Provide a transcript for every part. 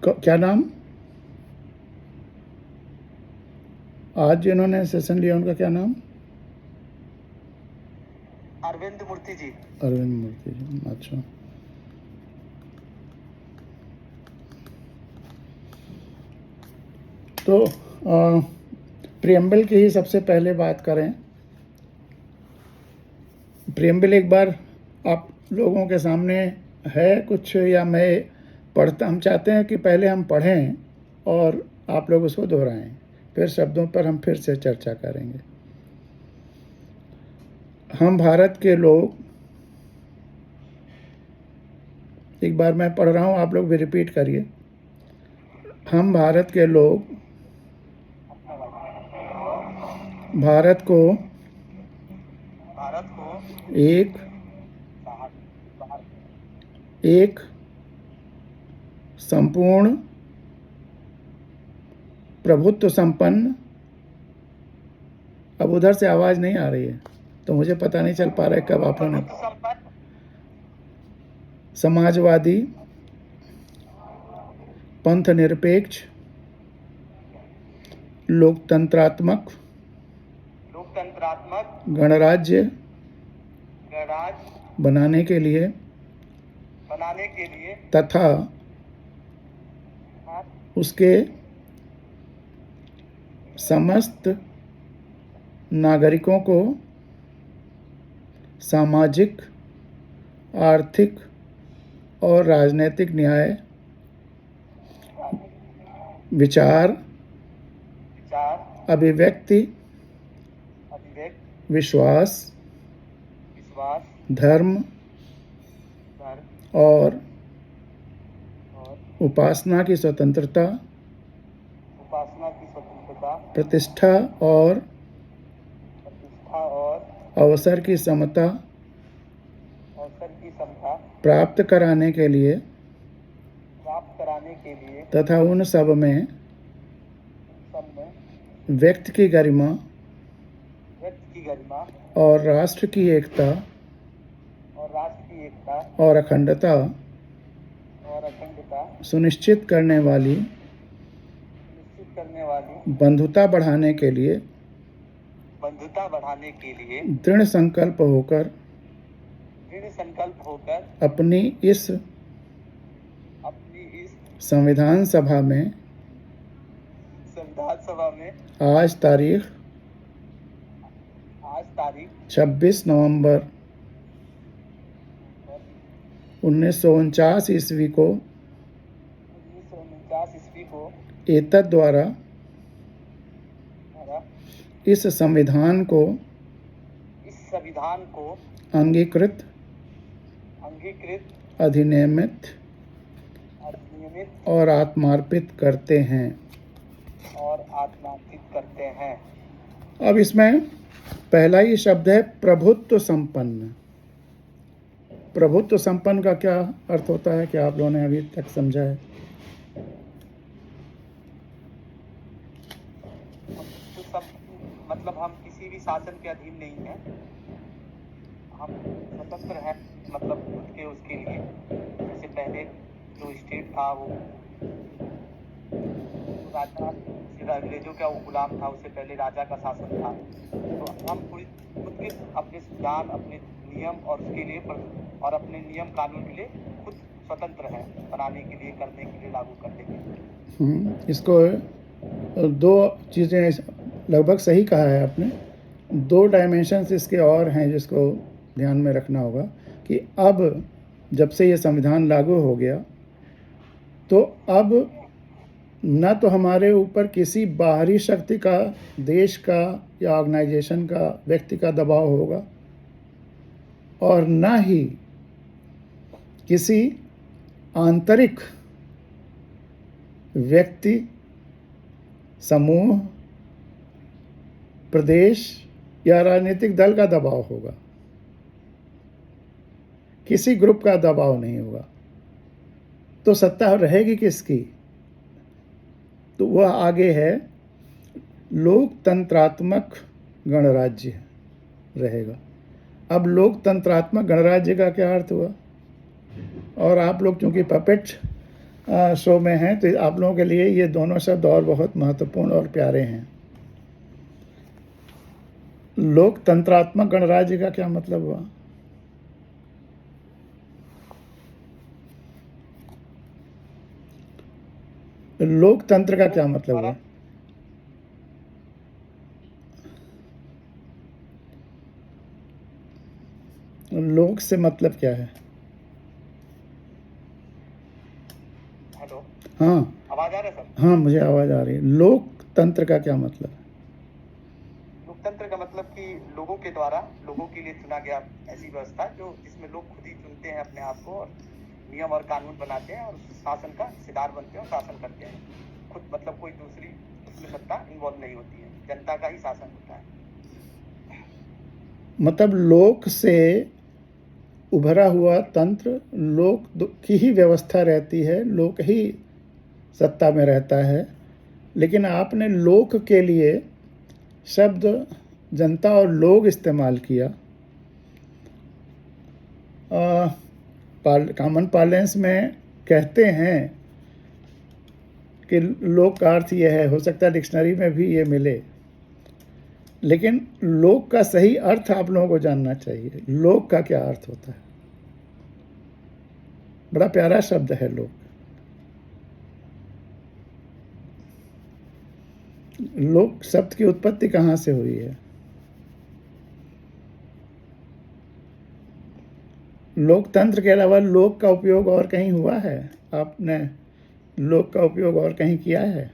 क्या नाम? आज जिन्होंने सेशन लिया उनका क्या नाम? अरविंद मूर्ति जी। अरविंद मूर्ति जी, अच्छा। तो प्रियम्बल की ही सबसे पहले बात करें। प्रियम्बल एक बार आप लोगों के सामने है कुछ, या मैं पढ़ता? हम चाहते हैं कि पहले हम पढ़ें और आप लोग उसको दोहराएं, फिर शब्दों पर हम फिर से चर्चा करेंगे। हम भारत के लोग, एक बार मैं पढ़ रहा हूं, आप लोग भी रिपीट करिए। हम भारत के लोग भारत को एक संपूर्ण प्रभुत्व संपन्न, अब उधर से आवाज नहीं आ रही है तो मुझे पता नहीं चल पा रहा है कब आप लोगों ने, समाजवादी, पंथ निरपेक्ष, लोकतंत्रात्मक गणराज्य बनाने के लिए तथा उसके समस्त नागरिकों को सामाजिक, आर्थिक और राजनीतिक न्याय, विचार, अभिव्यक्ति, विश्वास, धर्म और उपासना की स्वतंत्रता, प्रतिष्ठा और अवसर की समता प्राप्त कराने के लिए तथा उन सब में व्यक्ति की गरिमा और राष्ट्र की एकता और अखंडता सुनिश्चित करने वाली बंधुता बढ़ाने के लिए दृढ़ संकल्प होकर अपनी इस संविधान सभा में आज तारीख 26 नवंबर 1949 ईस्वी को एतद द्वारा इस संविधान को अंगीकृत, अधिनियमित और आत्मार्पित करते हैं। अब इसमें पहला ही शब्द है प्रभुत्व संपन्न। प्रभुत्व संपन्न का क्या अर्थ होता है, क्या आप लोगों ने अभी तक समझा है? मतलब हम किसी भी शासन के अधीन नहीं हैं, हम स्वतंत्र हैं, मतलब खुद के उसके लिए। जैसे पहले जो स्टेट था वो राजा, अंग्रेजों का वो गुलाम था, उससे पहले राजा का शासन था। तो हम खुद के अपने संविधान, अपने नियम और उसके लिए और अपने नियम कानून के लिए खुद स्वतंत्र हैं, बनाने के लिए, करने के लिए, लागू करने के लिए। इसको दो चीज़ें लगभग सही कहा है आपने। दो डायमेंशंस इसके और हैं जिसको ध्यान में रखना होगा कि अब जब से ये संविधान लागू हो गया तो अब न तो हमारे ऊपर किसी बाहरी शक्ति का, देश का या ऑर्गेनाइजेशन का, व्यक्ति का दबाव होगा, और न ही किसी आंतरिक व्यक्ति, समूह, प्रदेश या राजनीतिक दल का दबाव होगा। किसी ग्रुप का दबाव नहीं होगा। तो सत्ता रहेगी किसकी? तो वह आगे है लोकतंत्रात्मक गणराज्य रहेगा। अब लोकतंत्रात्मक गणराज्य का क्या अर्थ हुआ? और आप लोग चूंकि पपेट शो में हैं, तो आप लोगों के लिए ये दोनों शब्द और बहुत महत्वपूर्ण और प्यारे हैं। लोकतंत्रात्मक गणराज्य का क्या मतलब हुआ? लोकतंत्र का क्या मतलब हुआ? लोक से मतलब क्या है? हेलो, हाँ आवाज आ रहा है सर? हाँ, मुझे आवाज़ आ रही है। लोकतंत्र का क्या मतलब? लोकतंत्र का मतलब कि लोगों के द्वारा लोगों के लिए चुना गया ऐसी व्यवस्था जो जिसमें लोग खुद ही चुनते हैं अपने आप को और नियम और कानून बनाते हैं और शासन का हिस्सेदार बनते हैं और शासन करते हैं खुद, मतलब कोई दूसरी उसमें सत्ता इन्वॉल्व नहीं होती है, जनता का ही शासन होता है। मतलब लोक से उभरा हुआ तंत्र, लोक की ही व्यवस्था रहती है, लोक ही सत्ता में रहता है, लेकिन आपने लोक के लिए शब्द जनता और लोग इस्तेमाल किया। कॉमन पार्लेंस में कहते हैं कि लोक का अर्थ यह है, हो सकता है डिक्शनरी में भी ये मिले, लेकिन लोक का सही अर्थ आप लोगों को जानना चाहिए। लोक का क्या अर्थ होता है? बड़ा प्यारा शब्द है लोक। लोक शब्द की उत्पत्ति कहाँ से हुई है? लोकतंत्र के अलावा लोक का उपयोग और कहीं हुआ है? आपने लोक का उपयोग और कहीं किया है?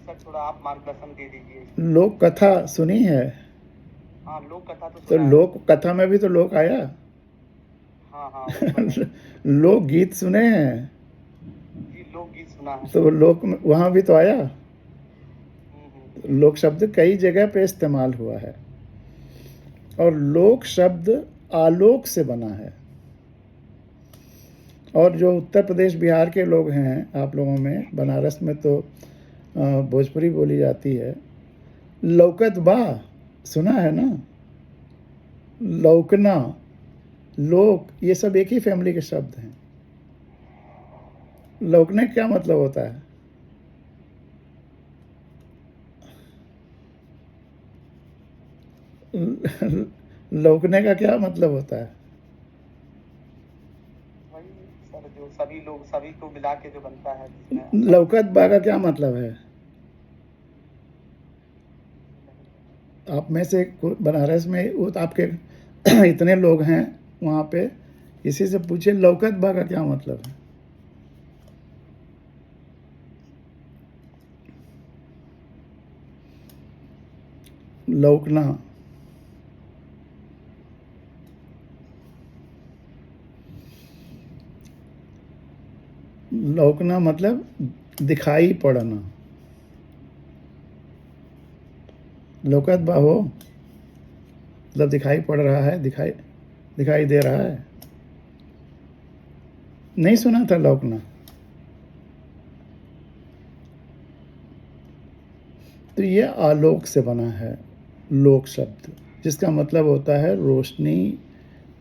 सर थोड़ा आप मार्गदर्शन दे दीजिए। लोक कथा सुनी है? हाँ, लोक कथा तो तो सुना है। लोक कथा में भी तो लोक आया। हाँ हाँ, ऊपर है। लोक गीत सुने हैं? जी, लोकगीत सुना है। तो लोक वहां भी तो आया। हम्म। लोक शब्द कई जगह पे इस्तेमाल हुआ है, और लोक शब्द आलोक से बना है। और जो उत्तर प्रदेश बिहार के लोग हैं, आप लोगों में बनारस में तो भोजपुरी बोली जाती है। लौकत बा सुना है ना? लौकना, लोक, ये सब एक ही फैमिली के शब्द हैं। लौकने का क्या मतलब होता है? लौकने का क्या मतलब होता है? वही सर, जो सभी लोग सभी को मिला के जो बनता है जिसमें लौकत बा का क्या मतलब है? आप में से बनारस में वो तो आपके इतने लोग हैं वहाँ पे, किसी से पूछिए लौकत बा का क्या मतलब है? लौकना, लौकना मतलब दिखाई पड़ना। लौकत बा हो मतलब दिखाई पड़ रहा है, दिखाई दे रहा है। नहीं सुना था लौकना? तो ये आलोक से बना है लोक शब्द, जिसका मतलब होता है रोशनी,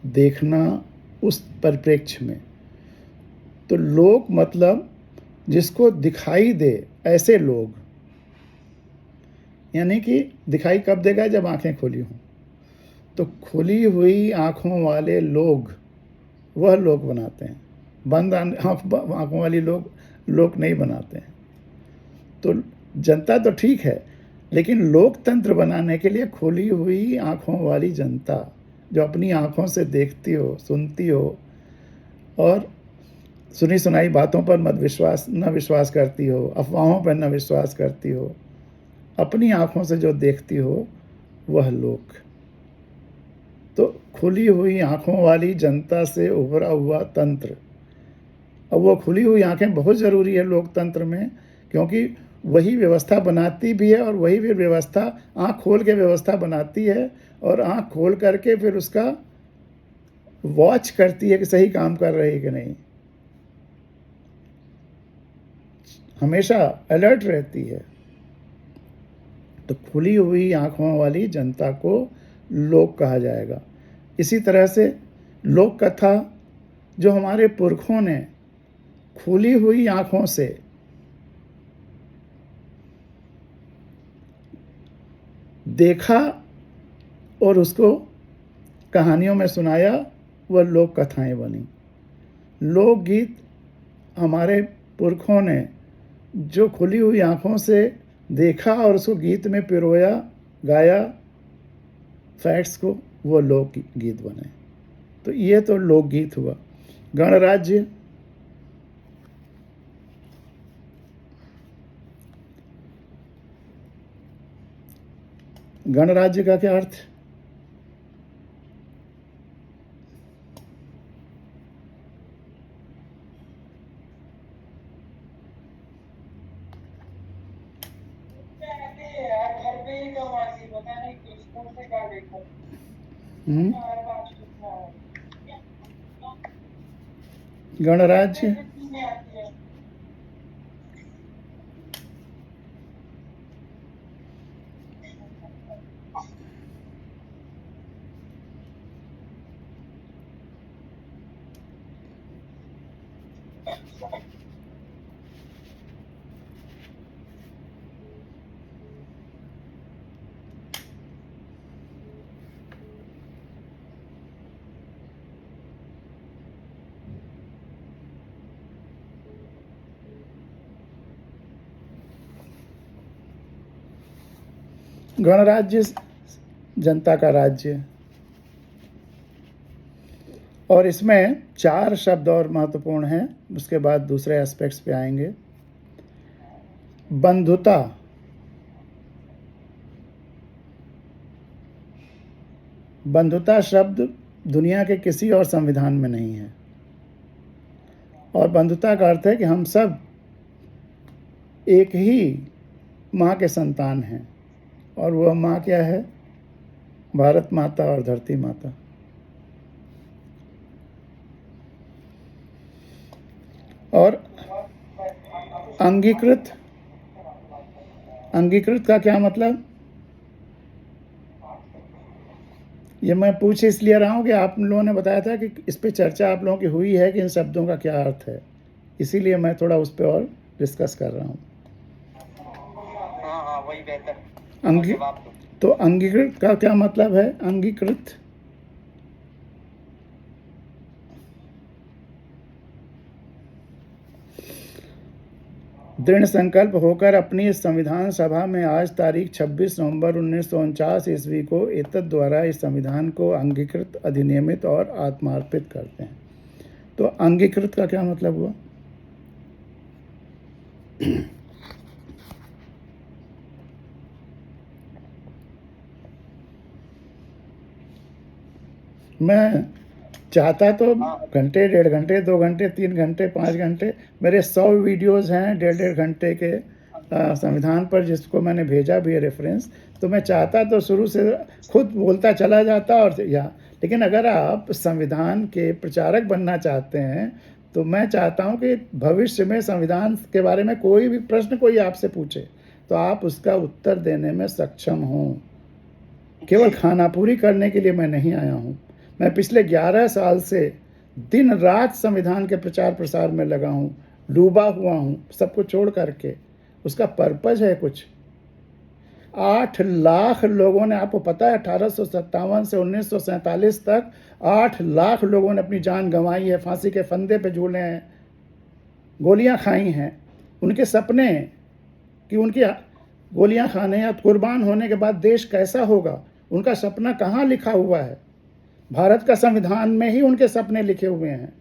देखना उस परिप्रेक्ष्य में। तो लोक मतलब जिसको दिखाई दे, ऐसे लोग। यानी कि दिखाई कब देगा? जब आंखें खुली हों। तो खुली हुई आंखों वाले लोग वह लोग बनाते हैं। बंद आंखों वाली लोग नहीं बनाते हैं। तो जनता तो ठीक है, लेकिन लोकतंत्र बनाने के लिए खुली हुई आंखों वाली जनता, जो अपनी आंखों से देखती हो, सुनती हो, और सुनी सुनाई बातों पर न विश्वास करती हो, अफवाहों पर न विश्वास करती हो, अपनी आंखों से जो देखती हो, वह लोक। तो खुली हुई आंखों वाली जनता से उभरा हुआ तंत्र। अब वो खुली हुई आंखें बहुत ज़रूरी है लोकतंत्र में, क्योंकि वही व्यवस्था बनाती भी है, और वही फिर व्यवस्था आंख खोल के व्यवस्था बनाती है, और आंख खोल करके फिर उसका वॉच करती है कि सही काम कर रही है कि नहीं। हमेशा अलर्ट रहती है। तो खुली हुई आँखों वाली जनता को लोक कहा जाएगा। इसी तरह से लोक कथा जो हमारे पुरखों ने खुली हुई आँखों से देखा और उसको कहानियों में सुनाया, वह लोक कथाएं बनी। लोकगीत हमारे पुरखों ने जो खुली हुई आँखों से देखा और उसको गीत में पिरोया, गाया, फैक्ट्स को, वो लोकगीत बने। तो ये तो लोकगीत हुआ। गणराज्य, गणराज्य का क्या अर्थ? गणराज्य गणराज्य जनता का राज्य। और इसमें 4 शब्द और महत्वपूर्ण हैं, उसके बाद दूसरे एस्पेक्ट्स पे आएंगे। बंधुता, बंधुता शब्द दुनिया के किसी और संविधान में नहीं है। और बंधुता का अर्थ है कि हम सब एक ही माँ के संतान हैं, और वह माँ क्या है? भारत माता और धरती माता। और अंगीकृत, अंगीकृत का क्या मतलब? ये मैं पूछ इसलिए रहा हूँ कि आप लोगों ने बताया था कि इस पे चर्चा आप लोगों की हुई है कि इन शब्दों का क्या अर्थ है, इसीलिए मैं थोड़ा उस पर और डिस्कस कर रहा हूँ। हाँ वही बेहतर जवाब दो। तो अंगीकृत का क्या मतलब है? अंगीकृत दृढ़ संकल्प होकर अपनी संविधान सभा में आज तारीख 26 नवंबर 1949 ईस्वी को एतद द्वारा इस संविधान को अंगीकृत, अधिनियमित और आत्मार्पित करते हैं। तो अंगीकृत का क्या मतलब हुआ? मैं चाहता तो घंटे, 1.5 घंटे, 2 घंटे, 3 घंटे, 5 घंटे, मेरे 100 वीडियोस हैं 1.5 घंटे के संविधान पर, जिसको मैंने भेजा भी है रेफरेंस। तो मैं चाहता तो शुरू से खुद बोलता चला जाता और लेकिन अगर आप संविधान के प्रचारक बनना चाहते हैं तो मैं चाहता हूं कि भविष्य में संविधान के बारे में कोई भी प्रश्न कोई आपसे पूछे तो आप उसका उत्तर देने में सक्षम हों। केवल खानापूरी करने के लिए मैं नहीं आया हूँ। मैं पिछले 11 साल से दिन रात संविधान के प्रचार प्रसार में लगा हूँ, डूबा हुआ हूँ, सब कुछ छोड़ करके। उसका पर्पज है कुछ। 8 लाख लोगों ने, आपको पता है 1857 से 1947 तक 8 लाख लोगों ने अपनी जान गंवाई है, फांसी के फंदे पे झूले हैं, गोलियां खाई हैं। उनके सपने कि उनकी गोलियां खाने या कुर्बान होने के बाद देश कैसा होगा, उनका सपना कहाँ लिखा हुआ है? भारत का संविधान में ही उनके सपने लिखे हुए हैं।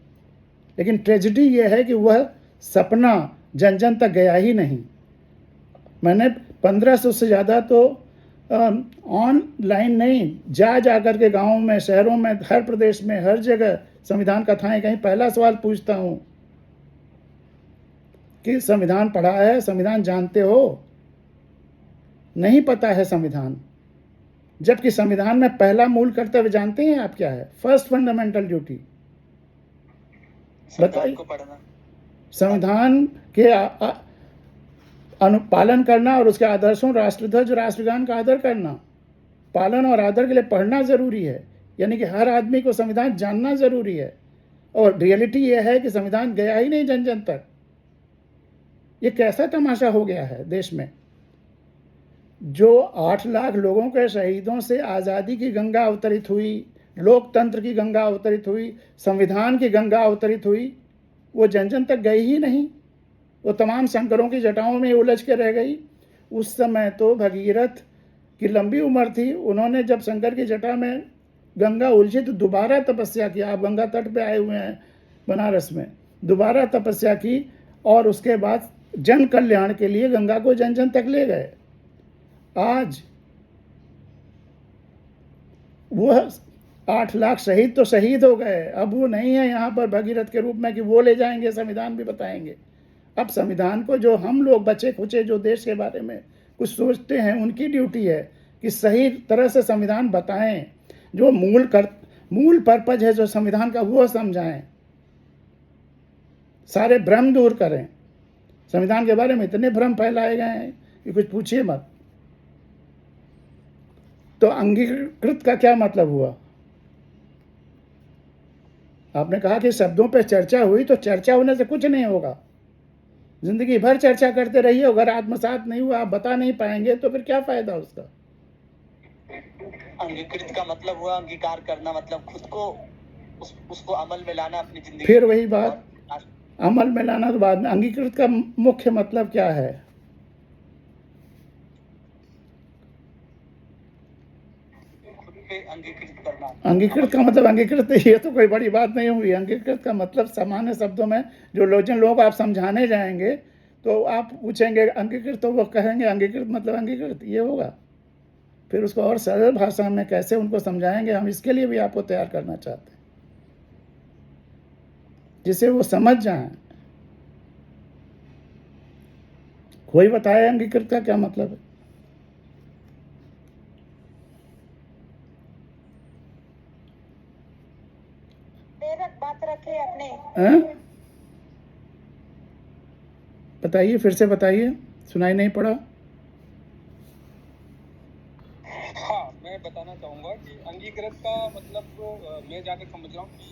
लेकिन ट्रेजेडी यह है कि वह सपना जन जन तक गया ही नहीं। मैंने 1500 से ज़्यादा तो ऑनलाइन नहीं, जा कर के गाँवों में, शहरों में, हर प्रदेश में, हर जगह संविधान कथाएं कहीं। पहला सवाल पूछता हूँ कि संविधान पढ़ा है, संविधान जानते हो? नहीं पता है संविधान। जबकि संविधान में पहला मूल कर्तव्य जानते हैं आप क्या है? फर्स्ट फंडामेंटल ड्यूटी बताइए। संविधान के अनुपालन करना और उसके आदर्शों, राष्ट्रध्वज, राष्ट्रगान का आदर करना, पालन और आदर के लिए पढ़ना ज़रूरी है। यानी कि हर आदमी को संविधान जानना ज़रूरी है। और रियलिटी ये है कि संविधान गया ही नहीं जन जन तक। ये कैसा तमाशा हो गया है देश में। जो 8 लाख लोगों के शहीदों से आज़ादी की गंगा अवतरित हुई, लोकतंत्र की गंगा अवतरित हुई, संविधान की गंगा अवतरित हुई, वो जन जन तक गई ही नहीं। वो तमाम शंकरों की जटाओं में उलझ के रह गई। उस समय तो भगीरथ की लंबी उम्र थी। उन्होंने जब शंकर की जटा में गंगा उलझी तो दोबारा तपस्या की। आप गंगा तट पे आए हुए हैं बनारस में, दोबारा तपस्या की और उसके बाद जन कल्याण के लिए गंगा को जन जन तक ले गए। आज वह 8 लाख शहीद तो शहीद हो गए, अब वो नहीं है यहाँ पर भगीरथ के रूप में कि वो ले जाएंगे, संविधान भी बताएंगे। अब संविधान को जो हम लोग बचे खुचे जो देश के बारे में कुछ सोचते हैं, उनकी ड्यूटी है कि सही तरह से संविधान बताएं, जो मूल पर्पज है जो संविधान का वो समझाएं, सारे भ्रम दूर करें। संविधान के बारे में इतने भ्रम फैलाए गए हैं कि कुछ पूछिए मत। तो अंगीकृत का क्या मतलब हुआ? आपने कहा कि शब्दों पे चर्चा हुई, तो चर्चा होने से कुछ नहीं होगा। जिंदगी भर चर्चा करते रहिए, अगर आत्मसात नहीं हुआ, आप बता नहीं पाएंगे, तो फिर क्या फायदा उसका? अंगीकृत का मतलब हुआ अंगीकार करना, मतलब खुद को उसको अमल में लाना अपनी जिंदगी। फिर वही बात, अमल में लाना तो बाद में। अंगीकृत का मुख्य मतलब क्या है? खुद पे अंगीकृत करना। अंगीकृत का मतलब अंगीकृत, ये तो कोई बड़ी बात नहीं हुई। अंगीकृत का मतलब सामान्य शब्दों में जो जिन लोगों को आप समझाने जाएंगे तो आप पूछेंगे अंगीकृत, तो वो कहेंगे अंगीकृत मतलब अंगीकृत, ये होगा। फिर उसको और सरल भाषा में कैसे उनको समझाएंगे, हम इसके लिए भी आपको तैयार करना चाहते हैं, जिसे वो समझ जाएं। कोई बताए अंगीकृत का क्या मतलब है? बात रखे अपने। बताइए, फिर से बताइए, सुनाई नहीं पड़ा। हाँ, मैं बताना चाहूंगा कि अंगीकृत का मतलब मैं जाकर समझ रहा हूँ कि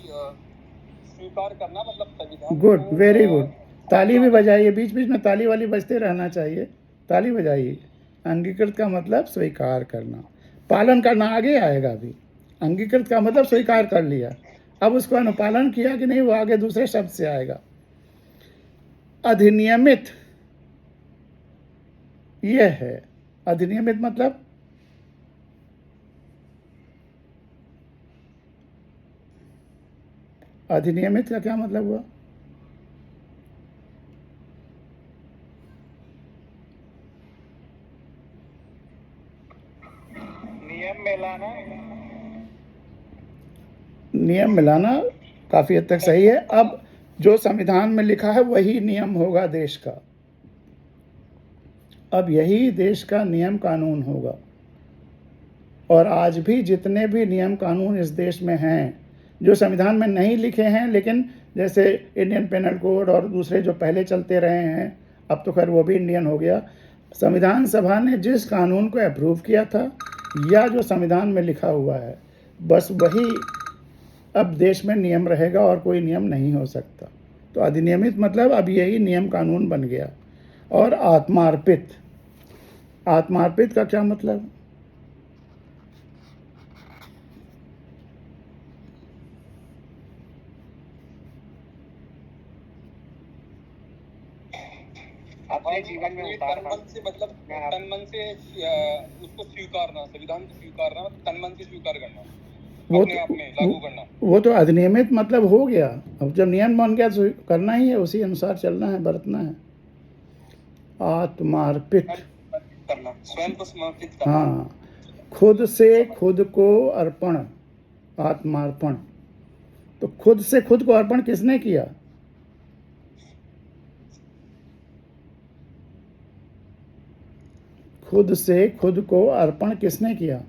स्वीकार करना, मतलब संविधान। Good, very good. ताली भी बजाइए, बीच बीच में ताली वाली बजते रहना चाहिए, ताली बजाइए। अंगीकृत का मतलब स्वीकार करना, पालन करना आगे आएगा अभी। अंगीकृत का मतलब स्वीकार कर लिया, अब उसको अनुपालन किया कि नहीं, वो आगे दूसरे शब्द से आएगा। अधिनियमित, यह है अधिनियमित मतलब अधिनियमित का क्या मतलब हुआ? नियम में लाना। नियम मिलाना काफी हद तक सही है। अब जो संविधान में लिखा है वही नियम होगा देश का। अब यही देश का नियम कानून होगा। और आज भी जितने भी नियम कानून इस देश में हैं, जो संविधान में नहीं लिखे हैं, लेकिन जैसे इंडियन पेनल कोड और दूसरे जो पहले चलते रहे हैं, अब तो खैर वो भी इंडियन हो गया। संविधान सभा ने जिस कानून को अप्रूव किया था या जो संविधान में लिखा हुआ है, बस वही अब देश में नियम रहेगा और कोई नियम नहीं हो सकता। तो अधिनियमित मतलब अब यही नियम कानून बन गया। और आत्मार्पित, आत्मार्पित का क्या मतलब? अपने जीवन में तन मन से, मतलब तन मन से उसको स्वीकारना, संविधान को स्वीकारना, तन मन से स्वीकार करना, अपने आप में लागू करना। वो तो अधिनियमित मतलब हो गया। अब जब नियम बन गया तो करना ही है, उसी अनुसार चलना है, बरतना है। आत्मार्पित करना, स्वयं को समर्पित करना। हाँ, खुद से खुद को अर्पण, आत्मार्पण। तो खुद से खुद को अर्पण किसने किया? खुद से खुद को अर्पण किसने किया?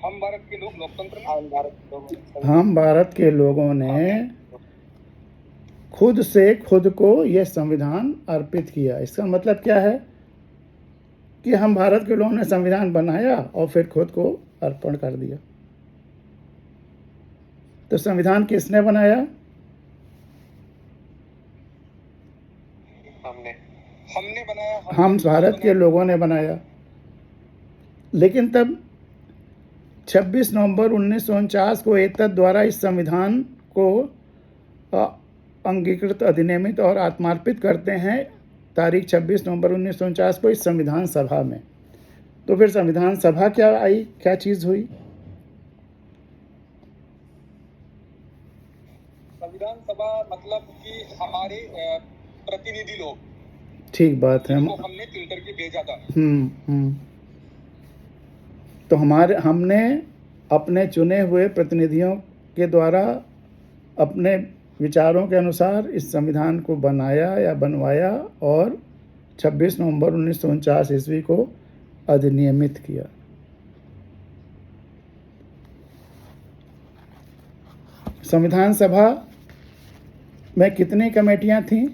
हम भारत के लोग, लोकतंत्र में हम भारत के लोगों ने खुद से खुद को यह संविधान अर्पित किया। इसका मतलब क्या है कि हम भारत के लोगों ने संविधान बनाया और फिर खुद को अर्पण कर दिया। तो संविधान किसने बनाया? हमने बनाया। हम भारत के लोगों ने बनाया। लेकिन तब 26 नवंबर 1949 को एतद द्वारा इस संविधान को अंगीकृत, अधिनियमित और आत्मार्पित करते हैं तारीख 26 नवंबर 1949 को इस संविधान सभा में। तो फिर संविधान सभा क्या आई, क्या चीज़ हुई? संविधान सभा मतलब कि हमारे प्रतिनिधि लोग, ठीक बात है। हमने चुन करके भेजा था। तो हमने अपने चुने हुए प्रतिनिधियों के द्वारा अपने विचारों के अनुसार इस संविधान को बनाया या बनवाया और 26 नवंबर 1949 ईस्वी को अधिनियमित किया। संविधान सभा में कितनी कमेटियां थीं?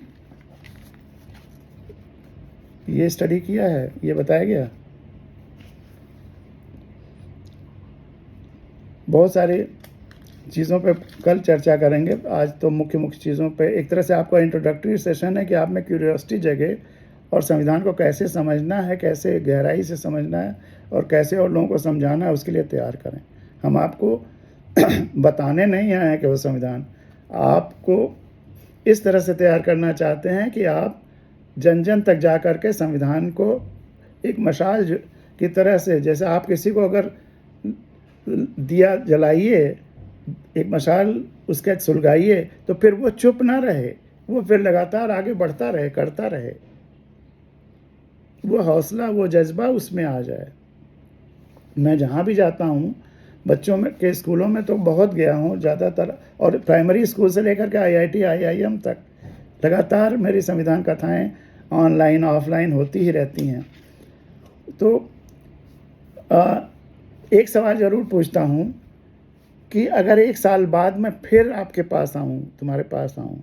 ये स्टडी किया है, ये बताया गया। बहुत सारी चीज़ों पे कल चर्चा करेंगे। आज तो मुख्य चीज़ों पे एक तरह से आपका इंट्रोडक्टरी सेशन है कि आप में क्यूरियोसिटी जगे और संविधान को कैसे समझना है, कैसे गहराई से समझना है और कैसे और लोगों को समझाना है, उसके लिए तैयार करें। हम आपको बताने नहीं आए हैं कि वो संविधान, आपको इस तरह से तैयार करना चाहते हैं कि आप जन जन तक जा कर के संविधान को एक मशाल की तरह से, जैसे आप किसी को अगर दिया जलाइए, एक मशाल उसके सुलगाइए, तो फिर वो चुप ना रहे, वो फिर लगातार आगे बढ़ता रहे, करता रहे, वो हौसला, वो जज्बा उसमें आ जाए। मैं जहाँ भी जाता हूँ, बच्चों में के स्कूलों में तो बहुत गया हूँ ज़्यादातर, और प्राइमरी स्कूल से लेकर के IIT IIM तक लगातार मेरी संविधान कथाएं ऑनलाइन ऑफलाइन होती ही रहती हैं। तो एक सवाल ज़रूर पूछता हूँ कि अगर 1 साल बाद मैं फिर आपके पास आऊँ, तुम्हारे पास आऊँ,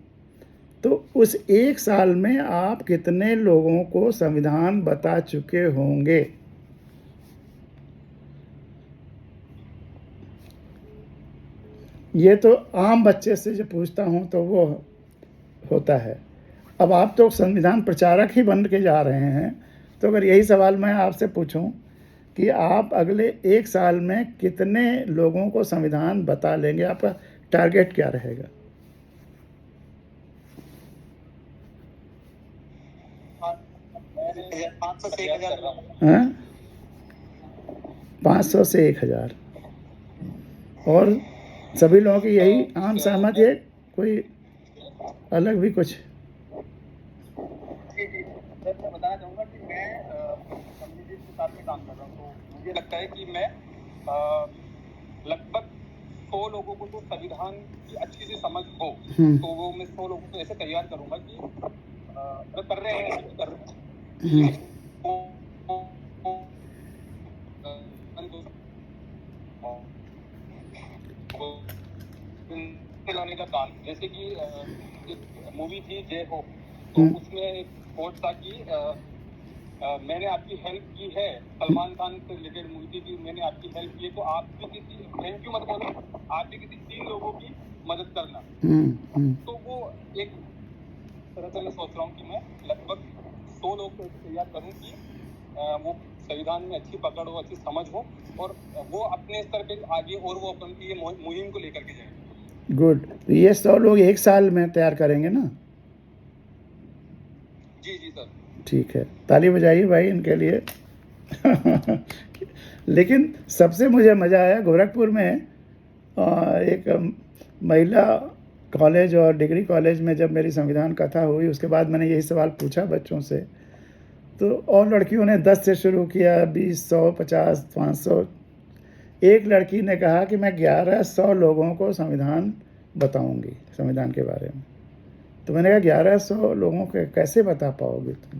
तो उस 1 साल में आप कितने लोगों को संविधान बता चुके होंगे? ये तो आम बच्चे से जो पूछता हूँ तो वो होता है। अब आप तो संविधान प्रचारक ही बन के जा रहे हैं, तो अगर यही सवाल मैं आपसे पूछूं कि आप अगले 1 साल में कितने लोगों को संविधान बता लेंगे, आपका टारगेट क्या रहेगा? 500 से 1000। हाँ, 500 से 1000। और सभी लोगों की यही आम सहमत है, कोई अलग भी कुछ? मैं बताना चाहूँगा कि मैं कम्युनिटी के साथ में काम कर रहा हूँ, तो मुझे लगता है कि मैं लगभग 100 लोगों को तो संविधान की अच्छी सी समझ हो, तो वो मैं 100 लोगों को ऐसे तैयार करूँगा कि कर रहे हैं लाने का काम। जैसे कि एक मूवी थी जय हो, तो उसमें एक कोट था कि मैंने आपकी हेल्प की है, सलमान खान से रिलेटेड मूवी थी कि मैंने आपकी हेल्प की है, तो आप भी किसी, थैंक यू मत बोलो, आप भी किसी 3 लोगों की मदद करना। तो वो एक तरह से मैं सोच रहा हूँ कि मैं लगभग 100 लोग को तैयार करूँ कि वो संविधान में अच्छी पकड़ हो, अच्छी समझ हो, और वो अपने स्तर पे आगे और वो अपनी ये मुहिम को लेकर के जाए। गुड। तो ये 100 लोग 1 साल में तैयार करेंगे ना? जी जी सर। ठीक है, ताली बजाइए भाई इनके लिए। लेकिन सबसे मुझे मज़ा आया गोरखपुर में एक महिला कॉलेज और डिग्री कॉलेज में जब मेरी संविधान कथा हुई, उसके बाद मैंने यही सवाल पूछा बच्चों से, तो और लड़कियों ने 10 से शुरू किया, 20, 100, 50, 500। एक लड़की ने कहा कि मैं 1100 लोगों को संविधान बताऊंगी, संविधान के बारे में। तो मैंने कहा 1100 लोगों को कैसे बता पाओगे तुम?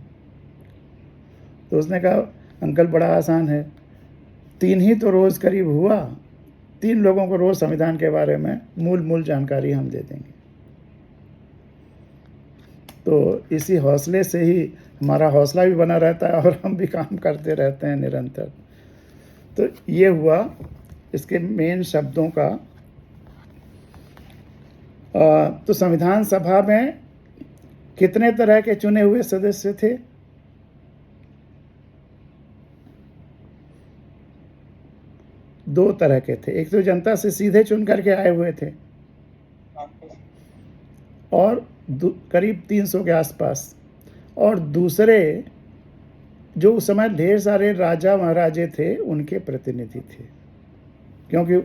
तो उसने कहा अंकल बड़ा आसान है, 3 ही तो रोज़ करीब हुआ, 3 लोगों को रोज़ संविधान के बारे में मूल जानकारी हम दे देंगे। तो इसी हौसले से ही हमारा हौसला भी बना रहता है और हम भी काम करते रहते हैं निरंतर। तो ये हुआ इसके मेन शब्दों का। तो संविधान सभा में कितने तरह के चुने हुए सदस्य थे? 2 तरह के थे। एक तो जनता से सीधे चुन करके आए हुए थे और करीब 300 के आसपास, और दूसरे जो उस समय ढेर सारे राजा महाराजे थे उनके प्रतिनिधि थे, क्योंकि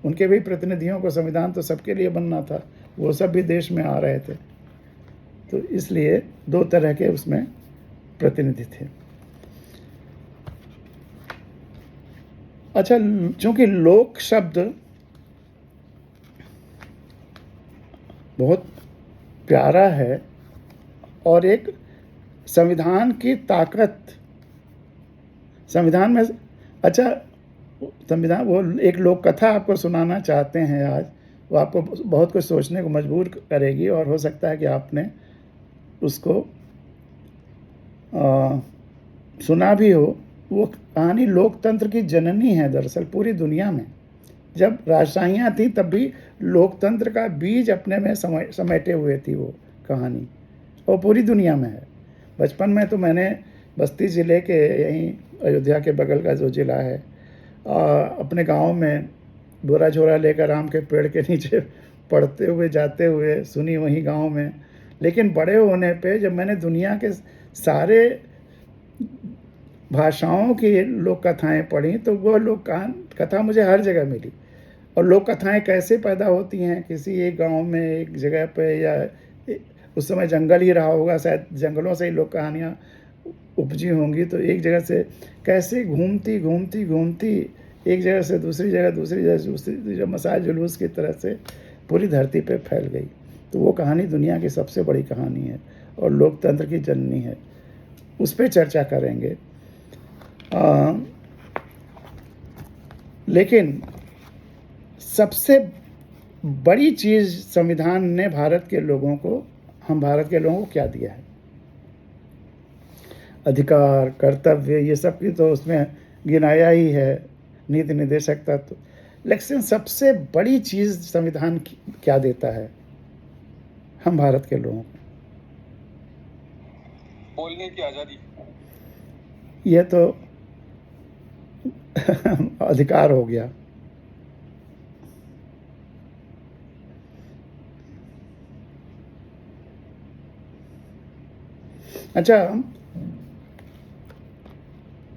उनके भी प्रतिनिधियों को संविधान तो सबके लिए बनना था, वो सब भी देश में आ रहे थे, तो इसलिए 2 तरह के उसमें प्रतिनिधि थे। अच्छा, चूंकि लोक शब्द बहुत प्यारा है और एक संविधान की ताकत, संविधान में, अच्छा संविधान, वो एक लोक कथा आपको सुनाना चाहते हैं आज, वो आपको बहुत कुछ सोचने को मजबूर करेगी और हो सकता है कि आपने उसको सुना भी हो। वो कहानी लोकतंत्र की जननी है दरअसल पूरी दुनिया में। जब राजशाहियाँ थी तब भी लोकतंत्र का बीज अपने में समेटे हुए थी वो कहानी, और पूरी दुनिया में है। बचपन में तो मैंने बस्ती ज़िले के, यहीं अयोध्या के बगल का जो ज़िला है, अपने गांव में बोरा झोरा लेकर आम के पेड़ के नीचे पढ़ते हुए जाते हुए सुनी वहीं गांव में। लेकिन बड़े होने पे जब मैंने दुनिया के सारे भाषाओं की लोक कथाएँ पढ़ी तो वो लोक कथा मुझे हर जगह मिली। और लोक कथाएँ कैसे पैदा होती हैं, किसी एक गांव में एक जगह पे, या उस समय जंगल ही रहा होगा, शायद जंगलों से ही लोक कहानियाँ उपजी होंगी, तो एक जगह से कैसे घूमती घूमती घूमती एक जगह से दूसरी जगह, दूसरी जगह से दूसरी जगह, मसाल जुलूस की तरह से पूरी धरती पे फैल गई। तो वो कहानी दुनिया की सबसे बड़ी कहानी है और लोकतंत्र की जननी है। उस पर चर्चा करेंगे। लेकिन सबसे बड़ी चीज़ संविधान ने भारत के लोगों को, हम भारत के लोगों को क्या दिया है? अधिकार, कर्तव्य, ये सब की तो उसमें गिनाया ही है, नीति निर्देशक तत्व। लेकिन सबसे बड़ी चीज़ संविधान क्या देता है हम भारत के लोगों को? बोलने की आज़ादी। ये तो अधिकार हो गया। अच्छा,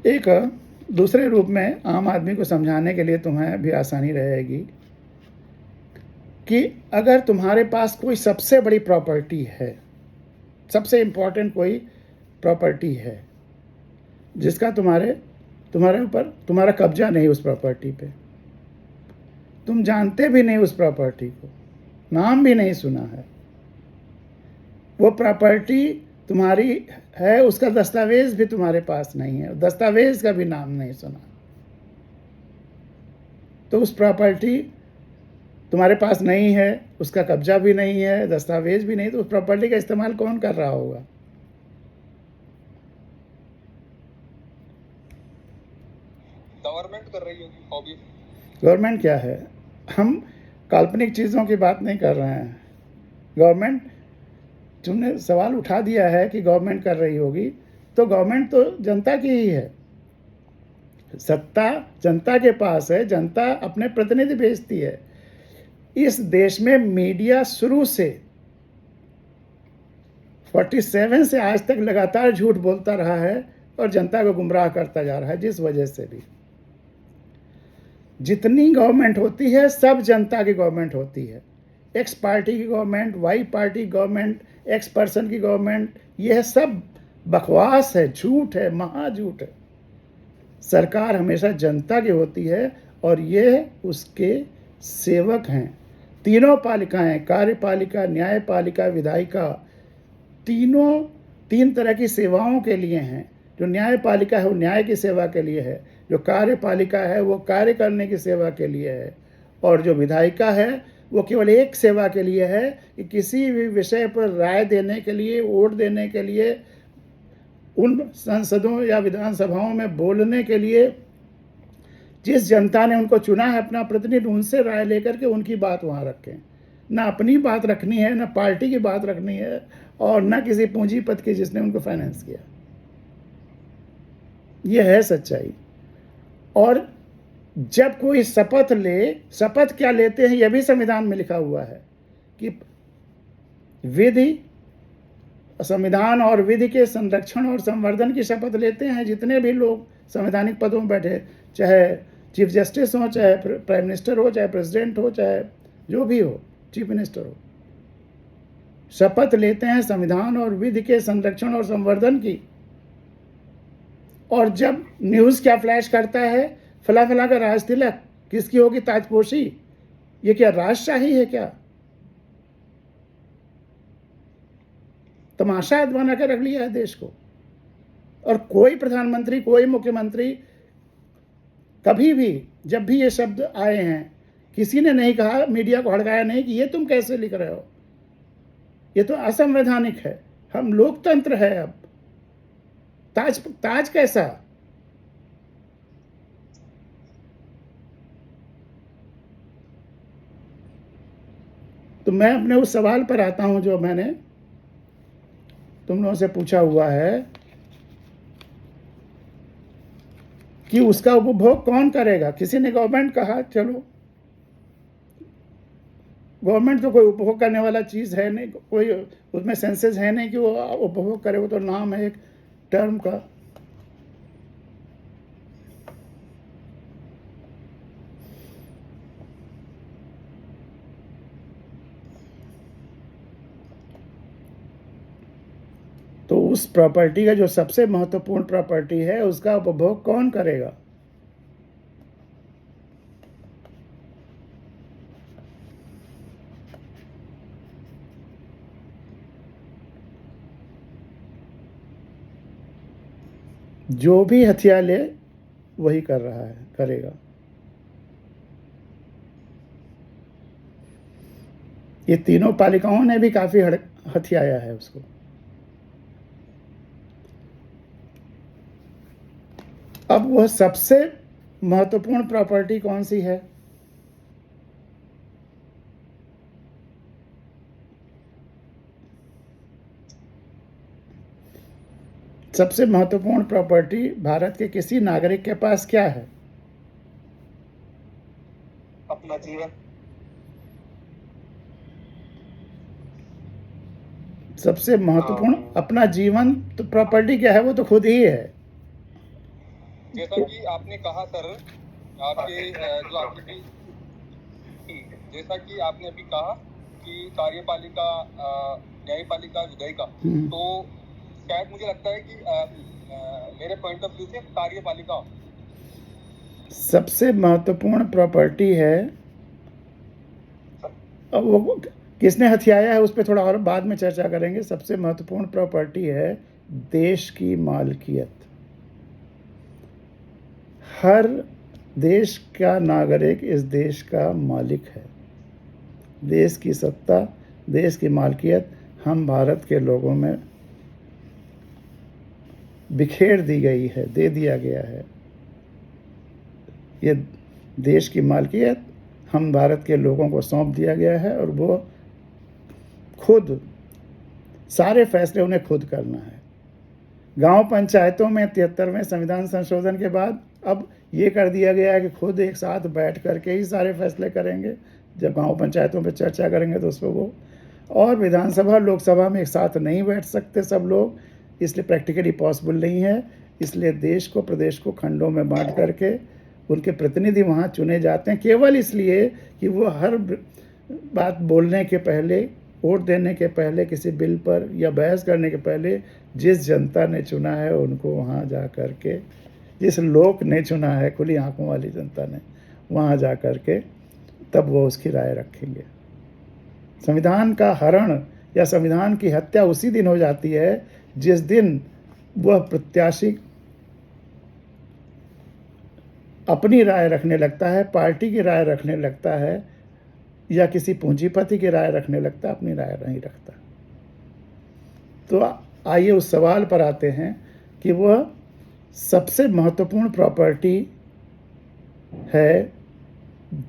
एक दूसरे रूप में आम आदमी को समझाने के लिए तुम्हें भी आसानी रहेगी कि अगर तुम्हारे पास कोई सबसे बड़ी प्रॉपर्टी है, सबसे इम्पोर्टेंट कोई प्रॉपर्टी है जिसका तुम्हारे ऊपर तुम्हारा कब्जा नहीं, उस प्रॉपर्टी पे तुम जानते भी नहीं, उस प्रॉपर्टी को नाम भी नहीं सुना है, वो प्रॉपर्टी तुम्हारी है, उसका दस्तावेज भी तुम्हारे पास नहीं है, दस्तावेज का भी नाम नहीं सुना, तो उस प्रॉपर्टी तुम्हारे पास नहीं है, उसका कब्जा भी नहीं है, दस्तावेज भी नहीं, तो उस प्रॉपर्टी का इस्तेमाल कौन कर रहा होगा? गवर्नमेंट कर रही होगी, हॉबी। गवर्नमेंट क्या है? हम काल्पनिक चीज़ों की बात नहीं कर रहे हैं। गवर्नमेंट, तुमने सवाल उठा दिया है कि गवर्नमेंट कर रही होगी, तो गवर्नमेंट तो जनता की ही है, सत्ता जनता के पास है, जनता अपने प्रतिनिधि भेजती है। इस देश में मीडिया शुरू से 47 से आज तक लगातार झूठ बोलता रहा है और जनता को गुमराह करता जा रहा है। जिस वजह से भी जितनी गवर्नमेंट होती है सब जनता की गवर्नमेंट होती है। एक्स पार्टी की गवर्नमेंट, वाई पार्टी की गवर्नमेंट, एक्स पर्सन की गवर्नमेंट, यह सब बकवास है, झूठ है, महाझूठ है। सरकार हमेशा जनता की होती है और ये उसके सेवक हैं। तीनों पालिकाएं, कार्यपालिका, न्यायपालिका, विधायिका, तीनों 3 तरह की सेवाओं के लिए हैं। जो न्यायपालिका है वो न्याय की सेवा के लिए है, जो कार्यपालिका है वो कार्य करने की सेवा के लिए है, और जो विधायिका है वो केवल एक सेवा के लिए है कि किसी भी विषय पर राय देने के लिए, वोट देने के लिए, उन संसदों या विधानसभाओं में बोलने के लिए जिस जनता ने उनको चुना है अपना प्रतिनिधि, उनसे राय लेकर के उनकी बात वहाँ रखें। ना अपनी बात रखनी है, ना पार्टी की बात रखनी है, और ना किसी पूंजीपति की जिसने उनको फाइनेंस किया। यह है सच्चाई। और जब कोई शपथ ले, शपथ क्या लेते हैं यह भी संविधान में लिखा हुआ है कि विधि, संविधान और विधि के संरक्षण और संवर्धन की शपथ लेते हैं जितने भी लोग संवैधानिक पदों में बैठे, चाहे चीफ जस्टिस हो, चाहे प्राइम मिनिस्टर हो, चाहे प्रेसिडेंट हो, चाहे जो भी हो, चीफ मिनिस्टर हो, शपथ लेते हैं संविधान और विधि के संरक्षण और संवर्धन की। और जब न्यूज़ क्या फ्लैश करता है, फला फला का राज तिलक, किसकी होगी ताजपोशी, ये क्या राजशाही है क्या? तमाशा बना के रख लिया है देश को। और कोई प्रधानमंत्री, कोई मुख्यमंत्री कभी भी जब भी ये शब्द आए हैं, किसी ने नहीं कहा, मीडिया को हड़काया नहीं कि ये तुम कैसे लिख रहे हो, ये तो असंवैधानिक है। हम लोकतंत्र है। अब ताज कैसा? तो मैं अपने उस सवाल पर आता हूं जो मैंने तुम लोगों से पूछा हुआ है कि उसका उपभोग कौन करेगा। किसी ने गवर्नमेंट कहा, चलो गवर्नमेंट तो कोई उपभोग करने वाला चीज़ है नहीं, कोई उसमें सेंसेस है नहीं कि वो उपभोग करे, वो तो नाम है एक टर्म का। तो उस प्रॉपर्टी का जो सबसे महत्वपूर्ण प्रॉपर्टी है, उसका उपभोग कौन करेगा? जो भी हथियार ले वही कर रहा है, करेगा। ये तीनों पालिकाओं ने भी काफी हथियाया है उसको। अब वह सबसे महत्वपूर्ण प्रॉपर्टी कौन सी है? सबसे महत्वपूर्ण प्रॉपर्टी भारत के किसी नागरिक के पास क्या है? अपना जीवन। सबसे महत्वपूर्ण अपना जीवन। तो प्रॉपर्टी क्या है? वो तो खुद ही है। जैसा कि आपने कहा सर, आपके जो आपकी जैसा कि आपने अभी कहा कि कार्यपालिका, न्यायपालिका, विधायिका, तो शायद मुझे लगता है कि मेरे पॉइंट ऑफ व्यू से कार्यपालिका सबसे महत्वपूर्ण प्रॉपर्टी है। अब वो किसने हथियाया है उस पर थोड़ा और बाद में चर्चा करेंगे। सबसे महत्वपूर्ण प्रॉपर्टी है देश की मालकियत। हर देश का नागरिक इस देश का मालिक है। देश की सत्ता, देश की मालकियत हम भारत के लोगों में बिखेर दी गई है, दे दिया गया है। ये देश की मालकियत हम भारत के लोगों को सौंप दिया गया है और वो खुद सारे फैसले उन्हें खुद करना है। गांव पंचायतों में 73वें संविधान संशोधन के बाद अब ये कर दिया गया है कि खुद एक साथ बैठ करके ही सारे फैसले करेंगे। जब गांव पंचायतों पे चर्चा करेंगे तो उस पर वो, और विधानसभा लोकसभा में एक साथ नहीं बैठ सकते सब लोग, इसलिए प्रैक्टिकली पॉसिबल नहीं है। इसलिए देश को, प्रदेश को खंडों में बांट करके उनके प्रतिनिधि वहाँ चुने जाते हैं, केवल इसलिए कि वो हर बात बोलने के पहले, वोट देने के पहले, किसी बिल पर या बहस करने के पहले जिस जनता ने चुना है उनको वहाँ जा कर के, जिस लोक ने चुना है, खुली आंखों वाली जनता ने, वहाँ जा कर के तब वो उसकी राय रखेंगे। संविधान का हरण या संविधान की हत्या उसी दिन हो जाती है जिस दिन वह प्रत्याशी अपनी राय रखने लगता है, पार्टी की राय रखने लगता है या किसी पूंजीपति की राय रखने लगता, अपनी राय नहीं रखता। तो आइए उस सवाल पर आते हैं कि वह सबसे महत्वपूर्ण प्रॉपर्टी है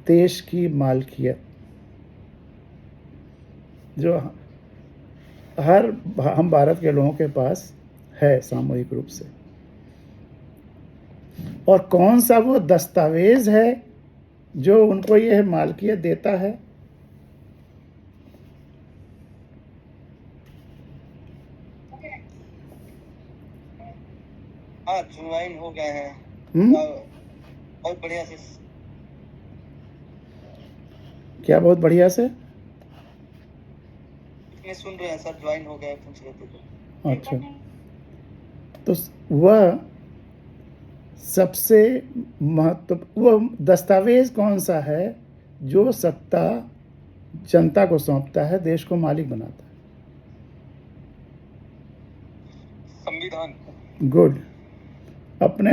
देश की मालकियत, जो हम भारत के लोगों के पास है सामूहिक रूप से। और कौन सा वो दस्तावेज है जो उनको यह मालकियत देता है? हाँ, ज्वाइन हो गए हैं। बहुत बढ़िया से। क्या बहुत बढ़िया से? इतने सुन रहे हैं सर, ज्वाइन हो गए, पूछ रहे थे तो। अच्छा, तो वह सबसे वह दस्तावेज कौन सा है जो सत्ता जनता को सौंपता है, देश को मालिक बनाता है? संविधान। गुड। अपने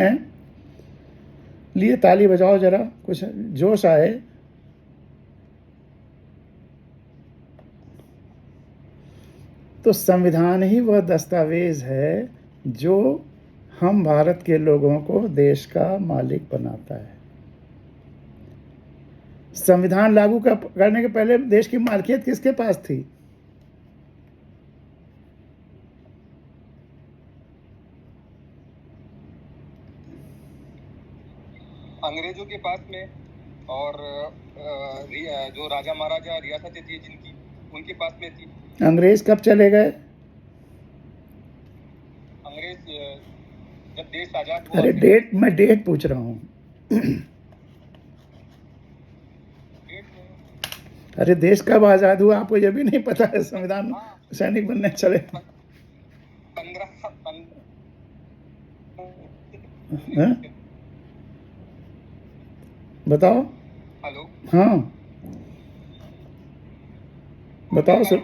लिए ताली बजाओ जरा, कुछ जोश आए। तो संविधान ही वह दस्तावेज है जो हम भारत के लोगों को देश का मालिक बनाता है। संविधान लागू करने के पहले देश की मालकियत किसके पास थी? अंग्रेजों के पास में, और जो राजा महाराजा रियासतें थी जिनकी, उनके पास में थी। अंग्रेज कब चले गए? अंग्रेज जब देश आजाद हुआ। अरे मैं डेट पूछ रहा हूँ। अरे देश कब आजाद हुआ आपको ये भी नहीं पता है? संविधान सैनिक बनने चले। 15 बताओ। हेलो। हाँ बताओ सर।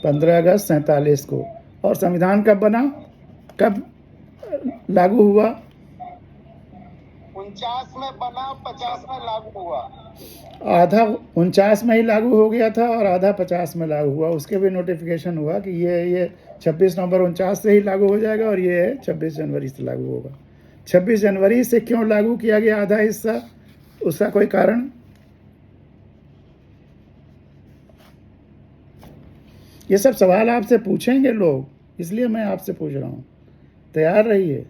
15 अगस्त 47 को। और संविधान कब बना, कब लागू हुआ? 49 में बना, 50 में लागू हुआ। आधा 49 में ही लागू हो गया था और आधा 50 में लागू हुआ। उसके भी नोटिफिकेशन हुआ कि ये 26 नवंबर 49 से ही लागू हो जाएगा और ये 26 जनवरी से लागू होगा। 26 जनवरी से क्यों लागू किया गया आधा हिस्सा, उसका कोई कारण? ये सब सवाल आपसे पूछेंगे लोग, इसलिए मैं आपसे पूछ रहा हूँ। तैयार रहिए,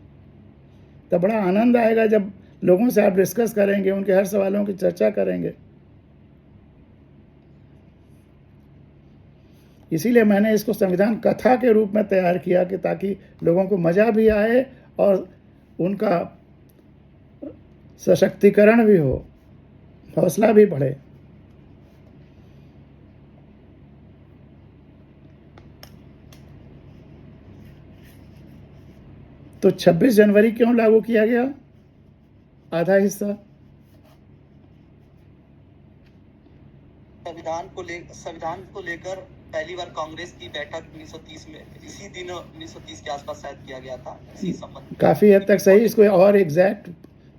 तो बड़ा आनंद आएगा जब लोगों से आप डिस्कस करेंगे, उनके हर सवालों की चर्चा करेंगे। इसीलिए मैंने इसको संविधान कथा के रूप में तैयार किया कि ताकि लोगों को मज़ा भी आए और उनका सशक्तिकरण भी हो, हौसला भी बढ़े। तो 26 जनवरी क्यों लागू किया गया आधा हिस्सा? संविधान को लेकर पहली बार कांग्रेस की बैठक 1930 में, इसी दिन 1930 के आसपास शायद किया गया था, इसी संबंध। काफ़ी हद तक सही। इसको और एग्जैक्ट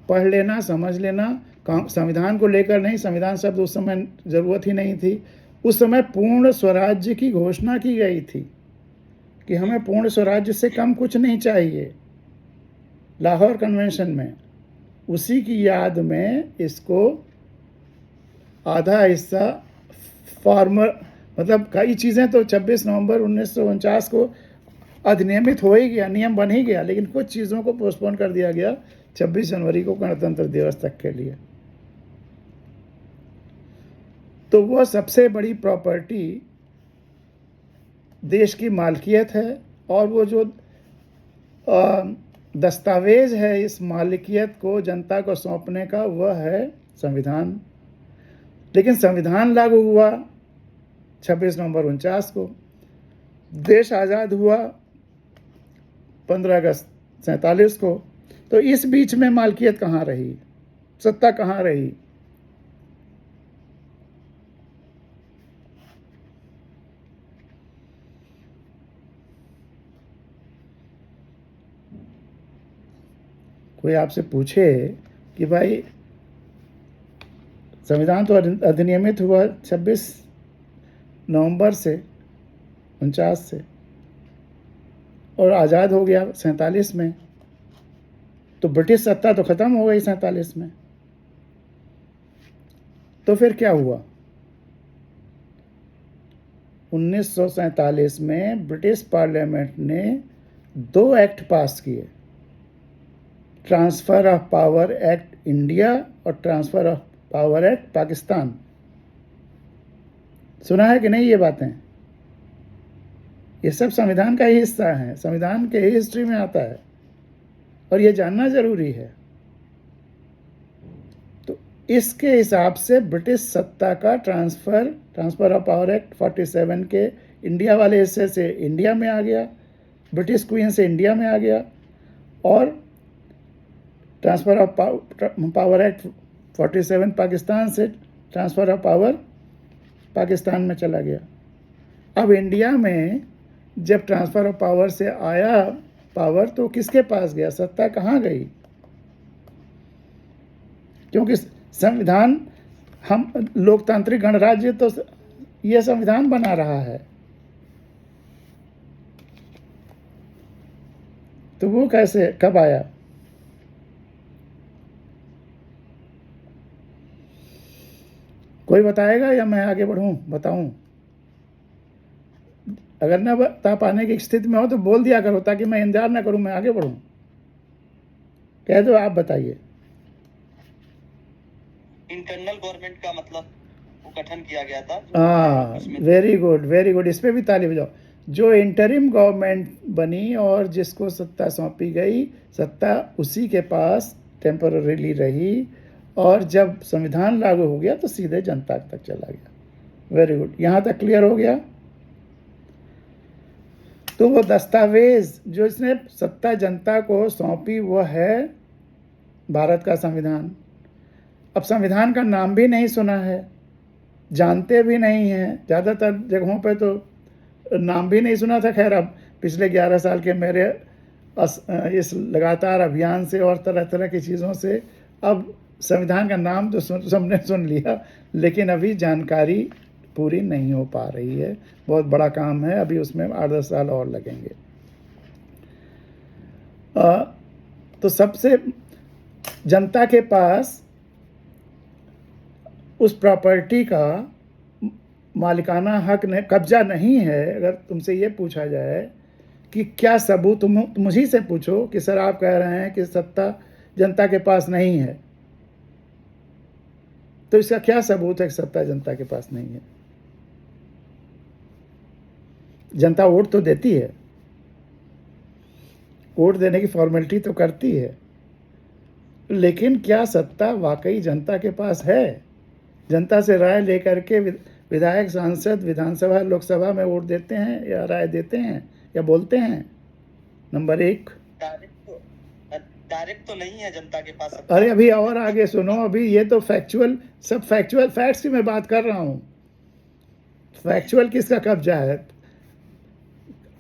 पढ़ लेना, समझ लेना। संविधान को लेकर नहीं, संविधान शब्द उस समय ज़रूरत ही नहीं थी। उस समय पूर्ण स्वराज्य की घोषणा की गई थी कि हमें पूर्ण स्वराज्य से कम कुछ नहीं चाहिए, लाहौर कन्वेंशन में। उसी की याद में इसको आधा हिस्सा फॉर्मर, मतलब कई चीज़ें तो 26 नवंबर 1949 को अधिनियमित हो ही गया, नियम बन ही गया, लेकिन कुछ चीज़ों को पोस्टपोन कर दिया गया 26 जनवरी को गणतंत्र दिवस तक के लिए। तो वह सबसे बड़ी प्रॉपर्टी देश की मालकियत है, और वो जो दस्तावेज है इस मालिकियत को जनता को सौंपने का, वह है संविधान। लेकिन संविधान लागू हुआ 26 नवंबर 49 को, देश आज़ाद हुआ 15 अगस्त 47 को। तो इस बीच में मालकियत कहाँ रही, सत्ता कहाँ रही? कोई आपसे पूछे कि भाई संविधान तो अधिनियमित हुआ 26 नवंबर से 49 से, और आज़ाद हो गया 47 में। तो ब्रिटिश सत्ता तो ख़त्म हो गई 47 में। तो फिर क्या हुआ? 1947 में ब्रिटिश पार्लियामेंट ने 2 एक्ट पास किए, transfer of power act India और transfer of power act Pakistan. सुना है कि नहीं ये बातें? ये सब संविधान का ही हिस्सा है, संविधान के ही हिस्ट्री में आता है, और ये जानना ज़रूरी है। तो इसके हिसाब से ब्रिटिश सत्ता का ट्रांसफ़र ऑफ पावर एक्ट 47 के इंडिया वाले हिस्से से इंडिया में आ गया, ब्रिटिश क्वीन से इंडिया में आ गया, और transfer of power act 47 Pakistan से ट्रांसफ़र ऑफ पावर पाकिस्तान में चला गया। अब इंडिया में जब ट्रांसफ़र ऑफ पावर से आया पावर, तो किसके पास गया? सत्ता कहाँ गई? क्योंकि संविधान, हम लोकतांत्रिक गणराज्य, तो यह संविधान बना रहा है, तो वो कैसे, कब आया? कोई बताएगा या मैं आगे बढ़ूं, बताऊं? अगर न बता पाने की स्थिति में हो तो बोल दिया करो, ताकि मैं इंतजार ना करूं, मैं आगे बढ़ूं। कह दो, आप बताइए। इंटरनल गवर्नमेंट का मतलब वो गठन किया गया था। हाँ, वेरी गुड, वेरी गुड, इस पे भी ताली बजाओ। जो इंटरिम गवर्नमेंट बनी और जिसको सत्ता सौंपी गई, सत्ता उसी के पास टेम्पररीली रही, और जब संविधान लागू हो गया तो सीधे जनता तक चला गया। वेरी गुड, यहाँ तक क्लियर हो गया? तो वो दस्तावेज जो इसने सत्ता जनता को सौंपी, वो है भारत का संविधान। अब संविधान का नाम भी नहीं सुना है, जानते भी नहीं हैं, ज़्यादातर जगहों पे तो नाम भी नहीं सुना था। खैर, अब पिछले 11 साल के मेरे इस लगातार अभियान से और तरह तरह की चीज़ों से अब संविधान का नाम तो सबने सुन लिया, लेकिन अभी जानकारी पूरी नहीं हो पा रही है। बहुत बड़ा काम है, अभी उसमें 8-10 साल और लगेंगे। तो सबसे जनता के पास उस प्रॉपर्टी का मालिकाना हक ने कब्जा नहीं है। अगर तुमसे ये पूछा जाए कि क्या सबूत, तुम मुझी से पूछो कि सर आप कह रहे हैं कि सत्ता जनता के पास नहीं है, तो इसका क्या सबूत है कि सत्ता जनता के पास नहीं है? जनता वोट तो देती है, वोट देने की फॉर्मेलिटी तो करती है, लेकिन क्या सत्ता वाकई जनता के पास है? जनता से राय लेकर के विधायक, सांसद, विधानसभा, लोकसभा में वोट देते हैं या राय देते हैं या बोलते हैं? नंबर 1, डायरेक्ट तो नहीं है जनता के पास। अरे अभी और आगे सुनो, अभी ये तो फैक्चुअल, सब फैक्चुअल फैक्ट्स की मैं बात कर रहा हूँ। फैक्चुअल किसका कब्जा है?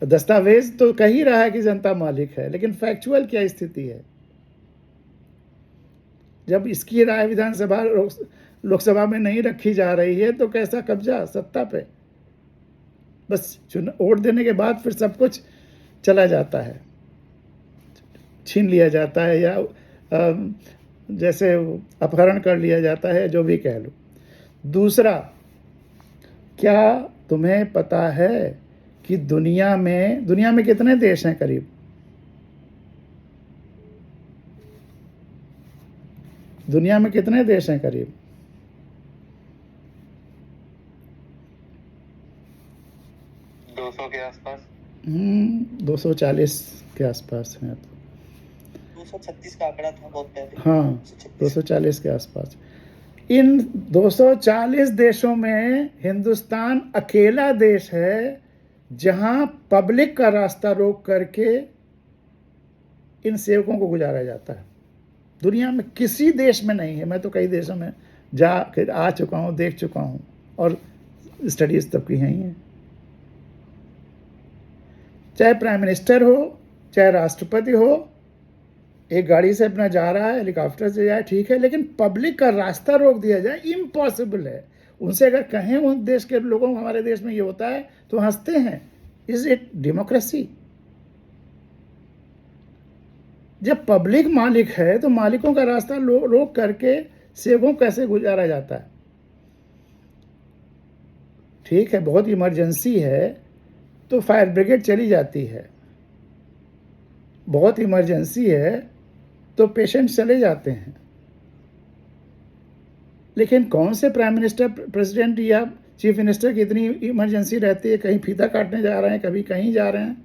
दस्तावेज तो कह ही रहा है कि जनता मालिक है, लेकिन फैक्चुअल क्या स्थिति है? जब इसकी राय विधानसभा, लोकसभा में नहीं रखी जा रही है, तो कैसा कब्जा सत्ता पे? बस वोट देने के बाद फिर सब कुछ चला जाता है, छीन लिया जाता है, या जैसे अपहरण कर लिया जाता है, जो भी कह लो। दूसरा, क्या तुम्हें पता है कि दुनिया में कितने देश हैं? करीब दुनिया में कितने देश हैं? करीब 200 के आसपास। 240 के आसपास हैं। 236 का आंकड़ा था बहुत पहले। हाँ, 240 के आसपास। इन 240 देशों में हिंदुस्तान अकेला देश है जहां पब्लिक का रास्ता रोक करके इन सेवकों को गुजारा जाता है। दुनिया में किसी देश में नहीं है। मैं तो कई देशों में आ चुका हूँ, देख चुका हूँ, और स्टडीज तब की हैं। चाहे प्राइम मिनिस्टर हो, चाहे राष्ट्रपति हो, एक गाड़ी से अपना जा रहा है, हेलीकॉप्टर से जाए ठीक है, लेकिन पब्लिक का रास्ता रोक दिया जाए, इम्पॉसिबल है। उनसे अगर कहें उन देश के लोगों को हमारे देश में ये होता है तो हंसते हैं। Is it democracy? जब पब्लिक मालिक है तो मालिकों का रास्ता रोक करके सेवकों कैसे गुजारा जाता है? ठीक है, बहुत इमरजेंसी है तो फायर ब्रिगेड चली जाती है, बहुत इमरजेंसी है तो पेशेंट चले जाते हैं। लेकिन कौन से प्राइम मिनिस्टर, प्रेसिडेंट या चीफ मिनिस्टर की इतनी इमरजेंसी रहती है? कहीं फीता काटने जा रहे हैं, कभी कहीं जा रहे हैं,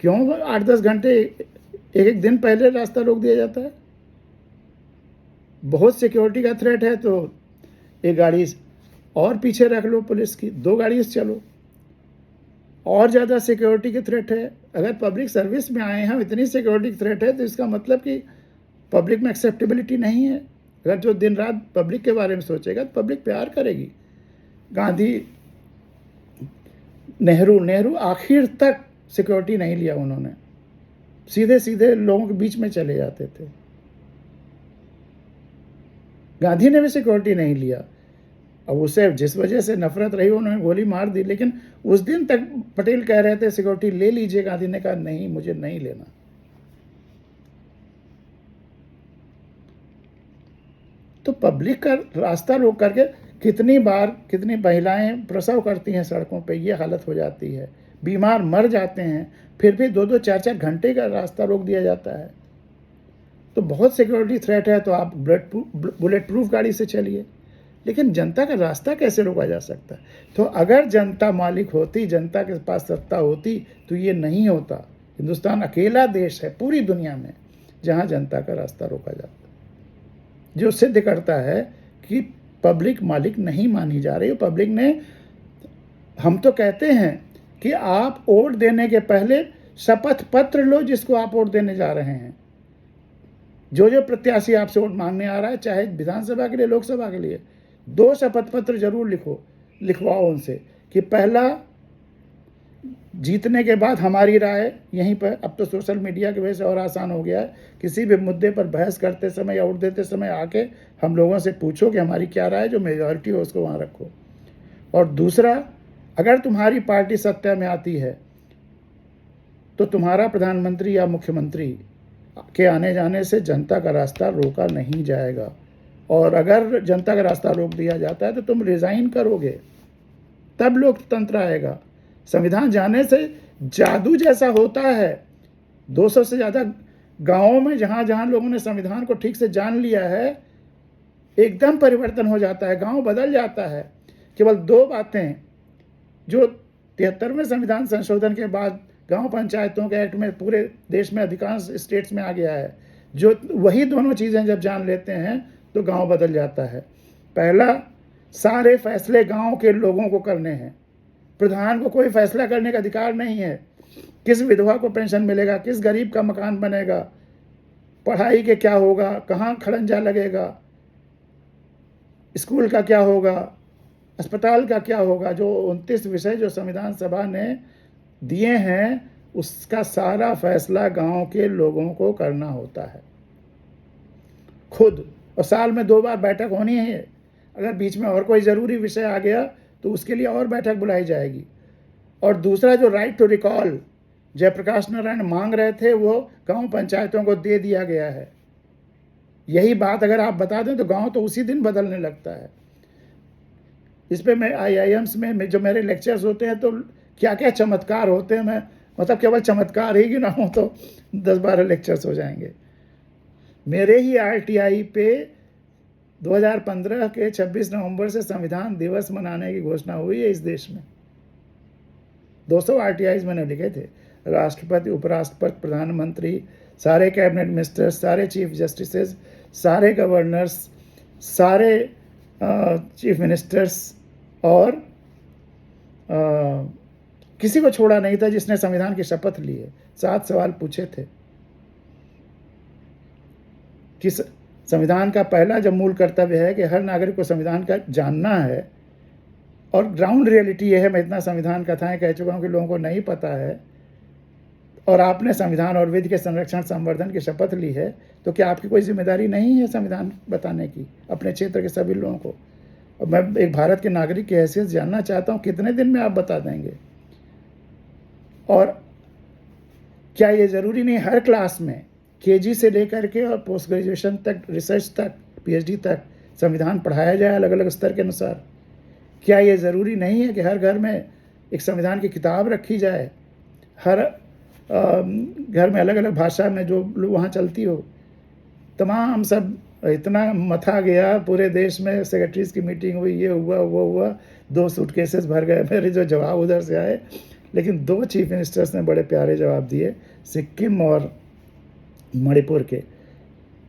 क्यों 8-10 घंटे एक दिन पहले रास्ता रोक दिया जाता है? बहुत सिक्योरिटी का थ्रेट है तो एक गाड़ी और पीछे रख लो पुलिस की, 2 गाड़ी से चलो। और ज़्यादा सिक्योरिटी की थ्रेट है, अगर पब्लिक सर्विस में आए हैं, इतनी सिक्योरिटी थ्रेट है तो इसका मतलब कि पब्लिक में एक्सेप्टेबिलिटी नहीं है। अगर जो दिन रात पब्लिक के बारे में सोचेगा तो पब्लिक प्यार करेगी। गांधी, नेहरू आखिर तक सिक्योरिटी नहीं लिया उन्होंने, सीधे सीधे लोगों के बीच में चले जाते थे। गांधी ने भी सिक्योरिटी नहीं लिया। अब उसे जिस वजह से नफरत रही उन्होंने गोली मार दी, लेकिन उस दिन तक पटेल कह रहे थे सिक्योरिटी ले लीजिए, गांधी ने कहा नहीं, मुझे नहीं लेना। तो पब्लिक का रास्ता रोक करके कितनी बार कितनी महिलाएं प्रसव करती हैं सड़कों पे, ये हालत हो जाती है, बीमार मर जाते हैं, फिर भी 2-2 4-4 घंटे का रास्ता रोक दिया जाता है। तो बहुत सिक्योरिटी थ्रेट है तो आप बुलेट प्रूफ गाड़ी से चलिए, लेकिन जनता का रास्ता कैसे रोका जा सकता है? तो अगर जनता मालिक होती, जनता के पास सत्ता होती तो ये नहीं होता। हिंदुस्तान अकेला देश है पूरी दुनिया में जहाँ जनता का रास्ता रोका जाता है, जो सिद्ध करता है कि पब्लिक मालिक नहीं मानी जा रही है। पब्लिक ने, हम तो कहते हैं कि आप वोट देने के पहले शपथ पत्र लो जिसको आप वोट देने जा रहे हैं। जो प्रत्याशी आपसे वोट मांगने आ रहा है, चाहे विधानसभा के लिए, लोकसभा के लिए, 2 शपथ पत्र जरूर लिखवाओ उनसे कि पहला, जीतने के बाद हमारी राय यहीं पर। अब तो सोशल मीडिया की वजह से और आसान हो गया है, किसी भी मुद्दे पर बहस करते समय या वोट देते समय आके हम लोगों से पूछो कि हमारी क्या राय है, जो मेजॉरिटी हो उसको वहाँ रखो। और दूसरा, अगर तुम्हारी पार्टी सत्ता में आती है तो तुम्हारा प्रधानमंत्री या मुख्यमंत्री के आने जाने से जनता का रास्ता रोका नहीं जाएगा, और अगर जनता का रास्ता रोक दिया जाता है तो तुम रिज़ाइन करोगे, तब लोकतंत्र आएगा। संविधान जाने से जादू जैसा होता है। 200 से ज़्यादा गांवों में जहाँ जहाँ लोगों ने संविधान को ठीक से जान लिया है, एकदम परिवर्तन हो जाता है, गांव बदल जाता है। केवल 2 बातें जो 73वें संविधान संशोधन के बाद गांव पंचायतों के एक्ट में पूरे देश में अधिकांश स्टेट्स में आ गया है, जो वही दोनों चीज़ें जब जान लेते हैं तो गांव बदल जाता है। पहला, सारे फैसले गांव के लोगों को करने हैं, प्रधान को कोई फैसला करने का अधिकार नहीं है। किस विधवा को पेंशन मिलेगा, किस गरीब का मकान बनेगा, पढ़ाई के क्या होगा, कहाँ खड़ंजा लगेगा, स्कूल का क्या होगा, अस्पताल का क्या होगा, जो 29 विषय जो संविधान सभा ने दिए हैं, उसका सारा फैसला गांव के लोगों को करना होता है खुद। और साल में 2 बार बैठक होनी है। अगर बीच में और कोई ज़रूरी विषय आ गया तो उसके लिए और बैठक बुलाई जाएगी। और दूसरा, जो right to recall Jayaprakash Narayan मांग रहे थे, वो गांव पंचायतों को दे दिया गया है। यही बात अगर आप बता दें तो गांव तो उसी दिन बदलने लगता है। इस पे मैं IIMs में जो मेरे लेक्चर्स होते हैं तो क्या क्या चमत्कार होते हैं, मैं मतलब केवल चमत्कार ही गिनाऊं तो 10-12 लेक्चर्स हो जाएंगे। मेरे ही RTI पे 2015 के 26 नवंबर से संविधान दिवस मनाने की घोषणा हुई है इस देश में। 200 RTIs मैंने लिखे थे। राष्ट्रपति, उपराष्ट्रपति, प्रधानमंत्री, सारे कैबिनेट मिनिस्टर्स, सारे चीफ जस्टिसेस, सारे गवर्नर्स, सारे चीफ मिनिस्टर्स, और किसी को छोड़ा नहीं था जिसने संविधान की शपथ ली है। 7 सवाल पूछे थे कि संविधान का पहला जब मूल कर्तव्य है कि हर नागरिक को संविधान का जानना है, और ग्राउंड रियलिटी ये है, मैं इतना संविधान कथाएं कह चुका हूँ कि लोगों को नहीं पता है। और आपने संविधान और विधि के संरक्षण संवर्धन की शपथ ली है, तो क्या आपकी कोई जिम्मेदारी नहीं है संविधान बताने की अपने क्षेत्र के सभी लोगों को? और मैं एक भारत के नागरिक की हैसियत जानना चाहता हूँ, कितने दिन में आप बता देंगे? और क्या ये ज़रूरी नहीं हर क्लास में केजी से लेकर के और पोस्ट ग्रेजुएशन तक, रिसर्च तक, पीएचडी तक संविधान पढ़ाया जाए अलग अलग स्तर के अनुसार? क्या ये ज़रूरी नहीं है कि हर घर में एक संविधान की किताब रखी जाए, हर घर में अलग अलग भाषा में जो वहाँ चलती हो? तमाम सब इतना मथा गया पूरे देश में, सेक्रेटरीज की मीटिंग हुई, ये हुआ वो हुआ, 2 सूटकेसेस भर गए मेरे जो जवाब उधर से आए। लेकिन 2 चीफ मिनिस्टर्स ने बड़े प्यारे जवाब दिए, सिक्किम और मणिपुर के,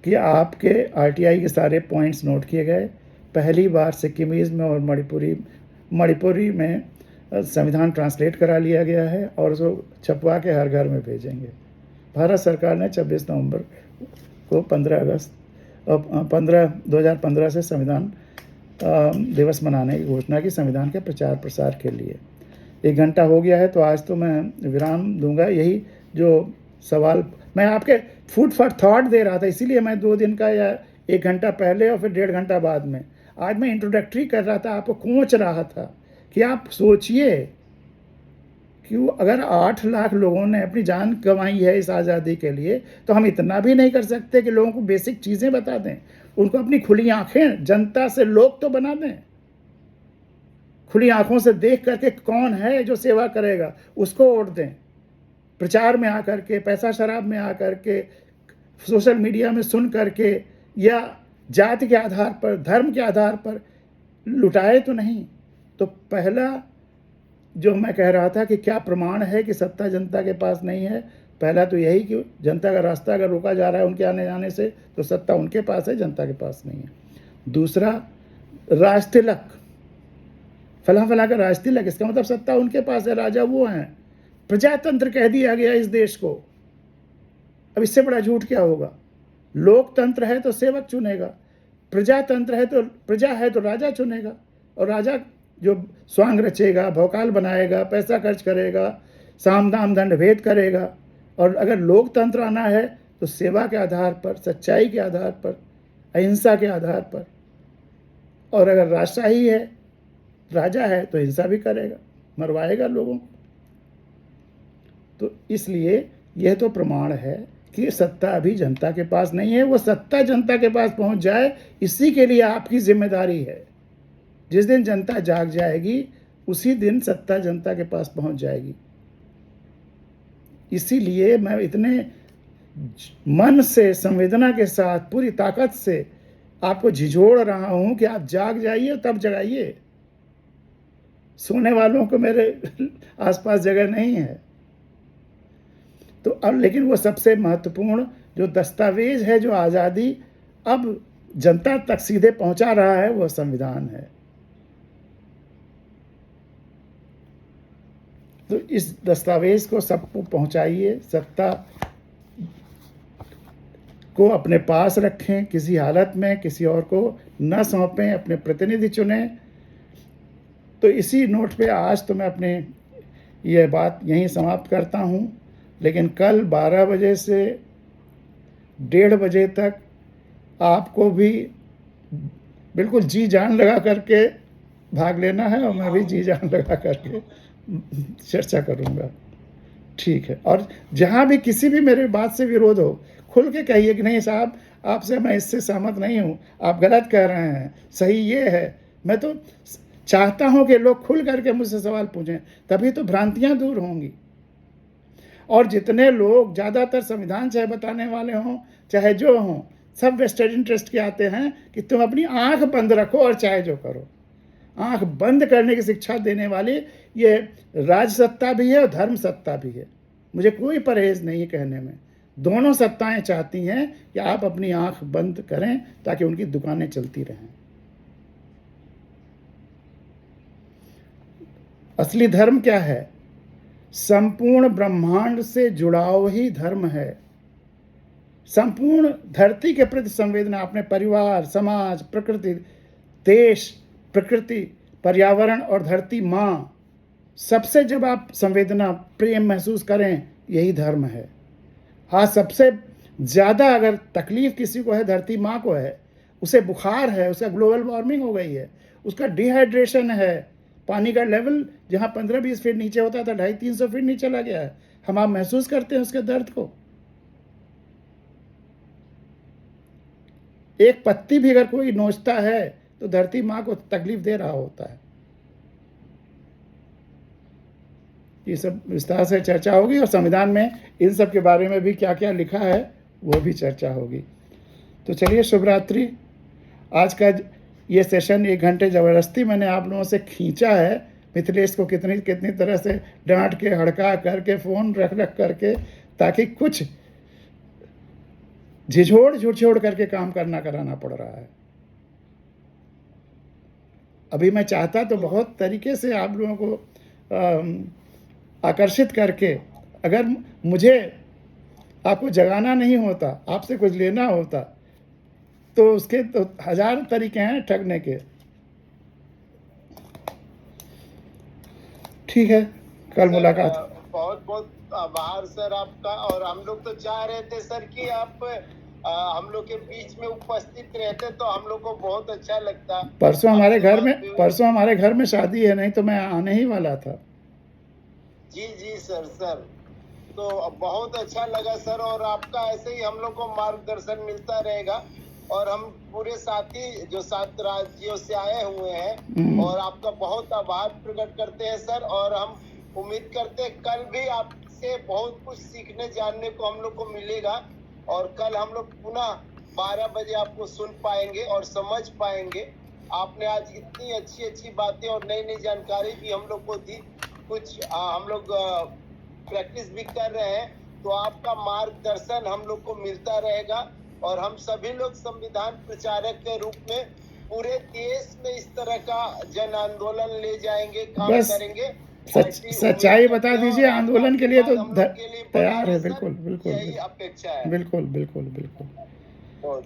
कि आपके आरटीआई के सारे पॉइंट्स नोट किए गए। पहली बार सिक्किमीज़ में और मणिपुरी में संविधान ट्रांसलेट करा लिया गया है और उसको छपवा के हर घर में भेजेंगे। भारत सरकार ने 26 नवंबर को 2015 से संविधान दिवस मनाने की घोषणा की, संविधान के प्रचार प्रसार के लिए। 1 घंटा हो गया है, तो आज तो मैं विराम दूंगा। यही जो सवाल मैं आपके फूड फॉर थॉट दे रहा था, इसीलिए मैं 2 दिन का या 1 घंटा पहले और फिर 1.5 घंटा बाद में, आज मैं इंट्रोडक्टरी कर रहा था, आपको कोच रहा था कि आप सोचिए कि अगर 8 लाख लोगों ने अपनी जान गंवाई है इस आज़ादी के लिए, तो हम इतना भी नहीं कर सकते कि लोगों को बेसिक चीज़ें बता दें, उनको अपनी खुली आंखें, जनता से लोग तो बना दें, खुली आंखों से देख करके कौन है जो सेवा करेगा उसको वोट दें। प्रचार में आकर के, पैसा शराब में आकर के, सोशल मीडिया में सुन करके या जाति के आधार पर, धर्म के आधार पर लुटाए तो नहीं। तो पहला जो मैं कह रहा था कि क्या प्रमाण है कि सत्ता जनता के पास नहीं है, पहला तो यही कि जनता का रास्ता अगर रोका जा रहा है उनके आने जाने से, तो सत्ता उनके पास है, जनता के पास नहीं है। दूसरा, राज तिलक, फला फला का राज तिलक, इसका मतलब सत्ता उनके पास है, राजा वो हैं। प्रजातंत्र कह दिया गया इस देश को, अब इससे बड़ा झूठ क्या होगा? लोकतंत्र है तो सेवक चुनेगा, प्रजातंत्र है तो प्रजा है तो राजा चुनेगा, और राजा जो स्वांग रचेगा, भौकाल बनाएगा, पैसा खर्च करेगा, साम दाम दंड भेद करेगा। और अगर लोकतंत्र आना है तो सेवा के आधार पर, सच्चाई के आधार पर, अहिंसा के आधार पर। और अगर राजशाही है, राजा है, तो हिंसा भी करेगा, मरवाएगा लोगों को। तो इसलिए यह तो प्रमाण है कि सत्ता अभी जनता के पास नहीं है। वो सत्ता जनता के पास पहुंच जाए, इसी के लिए आपकी जिम्मेदारी है। जिस दिन जनता जाग जाएगी, उसी दिन सत्ता जनता के पास पहुंच जाएगी। इसीलिए मैं इतने मन से, संवेदना के साथ, पूरी ताकत से आपको झिझोड़ रहा हूं कि आप जाग जाइए, तब जगाइए। सोने वालों को मेरे आसपास जगह नहीं है। तो अब लेकिन वो सबसे महत्वपूर्ण जो दस्तावेज है, जो आज़ादी अब जनता तक सीधे पहुंचा रहा है, वो संविधान है। तो इस दस्तावेज को सबको पहुंचाइए, सत्ता को अपने पास रखें, किसी हालत में किसी और को न सौंपें, अपने प्रतिनिधि चुनें। तो इसी नोट पे आज तो मैं अपने ये बात यहीं समाप्त करता हूँ, लेकिन कल 12 बजे से 1:30 बजे तक आपको भी बिल्कुल जी जान लगा करके भाग लेना है, और मैं भी जी जान लगा करके चर्चा करूँगा। ठीक है। और जहाँ भी किसी भी मेरे बात से विरोध हो, खुल के कहिए कि नहीं साहब, आपसे मैं इससे सहमत नहीं हूँ, आप गलत कह रहे हैं, सही ये है। मैं तो चाहता हूँ कि लोग खुल करके मुझसे सवाल पूछें, तभी तो भ्रांतियाँ दूर होंगी। और जितने लोग, ज़्यादातर संविधान चाहे बताने वाले हों चाहे जो हों, सब वेस्टेड इंटरेस्ट के आते हैं कि तुम अपनी आंख बंद रखो और चाहे जो करो। आंख बंद करने की शिक्षा देने वाली ये राज सत्ता भी है और धर्म सत्ता भी है। मुझे कोई परहेज नहीं कहने में। दोनों सत्ताएं चाहती हैं कि आप अपनी आंख बंद करें ताकि उनकी दुकानें चलती रहें। असली धर्म क्या है? संपूर्ण ब्रह्मांड से जुड़ाव ही धर्म है। संपूर्ण धरती के प्रति संवेदना, अपने परिवार, समाज, प्रकृति, देश, प्रकृति, पर्यावरण और धरती माँ, सबसे जब आप संवेदना, प्रेम महसूस करें, यही धर्म है। हाँ, सबसे ज़्यादा अगर तकलीफ़ किसी को है, धरती माँ को है, उसे बुखार है, उसका ग्लोबल वार्मिंग हो गई है, उसका डिहाइड्रेशन है, पानी का लेवल जहाँ 15-20 फीट नीचे होता था 250-300 फीट नीचे चला गया है। हम आप महसूस करते हैं उसके दर्द को। एक पत्ती भी अगर कोई नोचता है तो धरती माँ को तकलीफ दे रहा होता है। ये सब विस्तार से चर्चा होगी और संविधान में इन सब के बारे में भी क्या क्या लिखा है वो भी चर्चा होगी। तो चलिए, शुभ रात्रि। आज का ये सेशन 1 घंटे ज़बरदस्ती मैंने आप लोगों से खींचा है। मिथिलेश को कितनी कितनी तरह से डांट के, हड़का करके, फ़ोन रख रख करके, ताकि कुछ झिझोड़ करके काम कराना पड़ रहा है। अभी मैं चाहता तो बहुत तरीके से आप लोगों को आकर्षित करके, अगर मुझे आपको जगाना नहीं होता, आपसे कुछ लेना होता, तो उसके तो 1000 तरीके हैं ठगने के। ठीक है, कल मुलाकात। बहुत बहुत आभार सर आपका। और हम लोग तो चाह रहे थे सर कि आप हम लोग के बीच में उपस्थित रहते तो हम लोग को बहुत अच्छा लगता। परसों हमारे घर में शादी है, नहीं तो मैं आने ही वाला था। जी जी सर तो बहुत अच्छा लगा सर। और आपका ऐसे ही हम लोग को मार्गदर्शन मिलता रहेगा। और हम पूरे साथी जो 7 राज्यों से आए हुए हैं और आपका बहुत आभार प्रकट करते हैं सर। और हम उम्मीद करते हैं कल भी आपसे बहुत कुछ सीखने जानने को हम लोग को मिलेगा। और कल हम लोग पुनः 12 बजे आपको सुन पाएंगे और समझ पाएंगे। आपने आज इतनी अच्छी बातें और नई नई जानकारी भी हम लोग को दी। कुछ हम लोग प्रैक्टिस भी कर रहे हैं, तो आपका मार्गदर्शन हम लोग को मिलता रहेगा। और हम सभी लोग संविधान प्रचारक के रूप में पूरे देश में इस तरह का जन आंदोलन ले जाएंगे, काम करेंगे। सच्चाई बता दीजिए, आंदोलन के लिए तो तैयार है। बिल्कुल यही अपेक्षा है। बिल्कुल।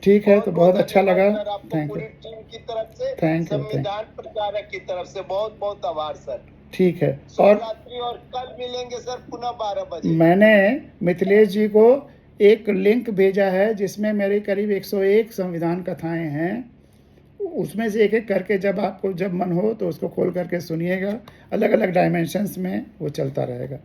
ठीक है, तो बहुत अच्छा लगा। थैंक यू टीम की तरफ से, थैंक यू संविधान प्रचारक की तरफ से बहुत बहुत आभार सर। ठीक है। और रात्रि और कल मिलेंगे सर पुनः 12 बजे। मैंने मिथिलेश जी को एक लिंक भेजा है जिसमें मेरे करीब 101 संविधान कथाएं हैं। उसमें से एक एक करके जब मन हो तो उसको खोल करके सुनिएगा। अलग अलग डायमेंशंस में वो चलता रहेगा।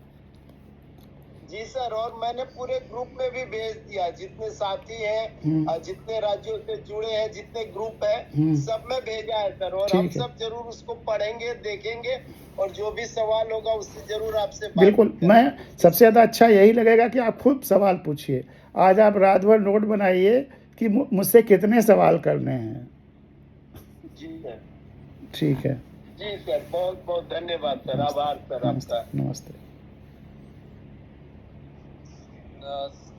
जी सर। और मैंने पूरे ग्रुप में भी भेज दिया, जितने साथी हैं, जितने राज्यों से जुड़े हैं, जितने ग्रुप हैं, सब में भेजा है सर। और हम सब जरूर उसको पढ़ेंगे, देखेंगे और जो भी सवाल होगा उससे जरूर आपसे बात बिल्कुल। मैं सबसे ज़्यादा अच्छा यही लगेगा कि आप खुद सवाल पूछिए। आज आप रात भर नोट बनाइए कि मुझसे कितने सवाल करने हैं। जी सर। ठीक है जी सर, बहुत बहुत धन्यवाद सर। आभार सर आपका। नमस्ते।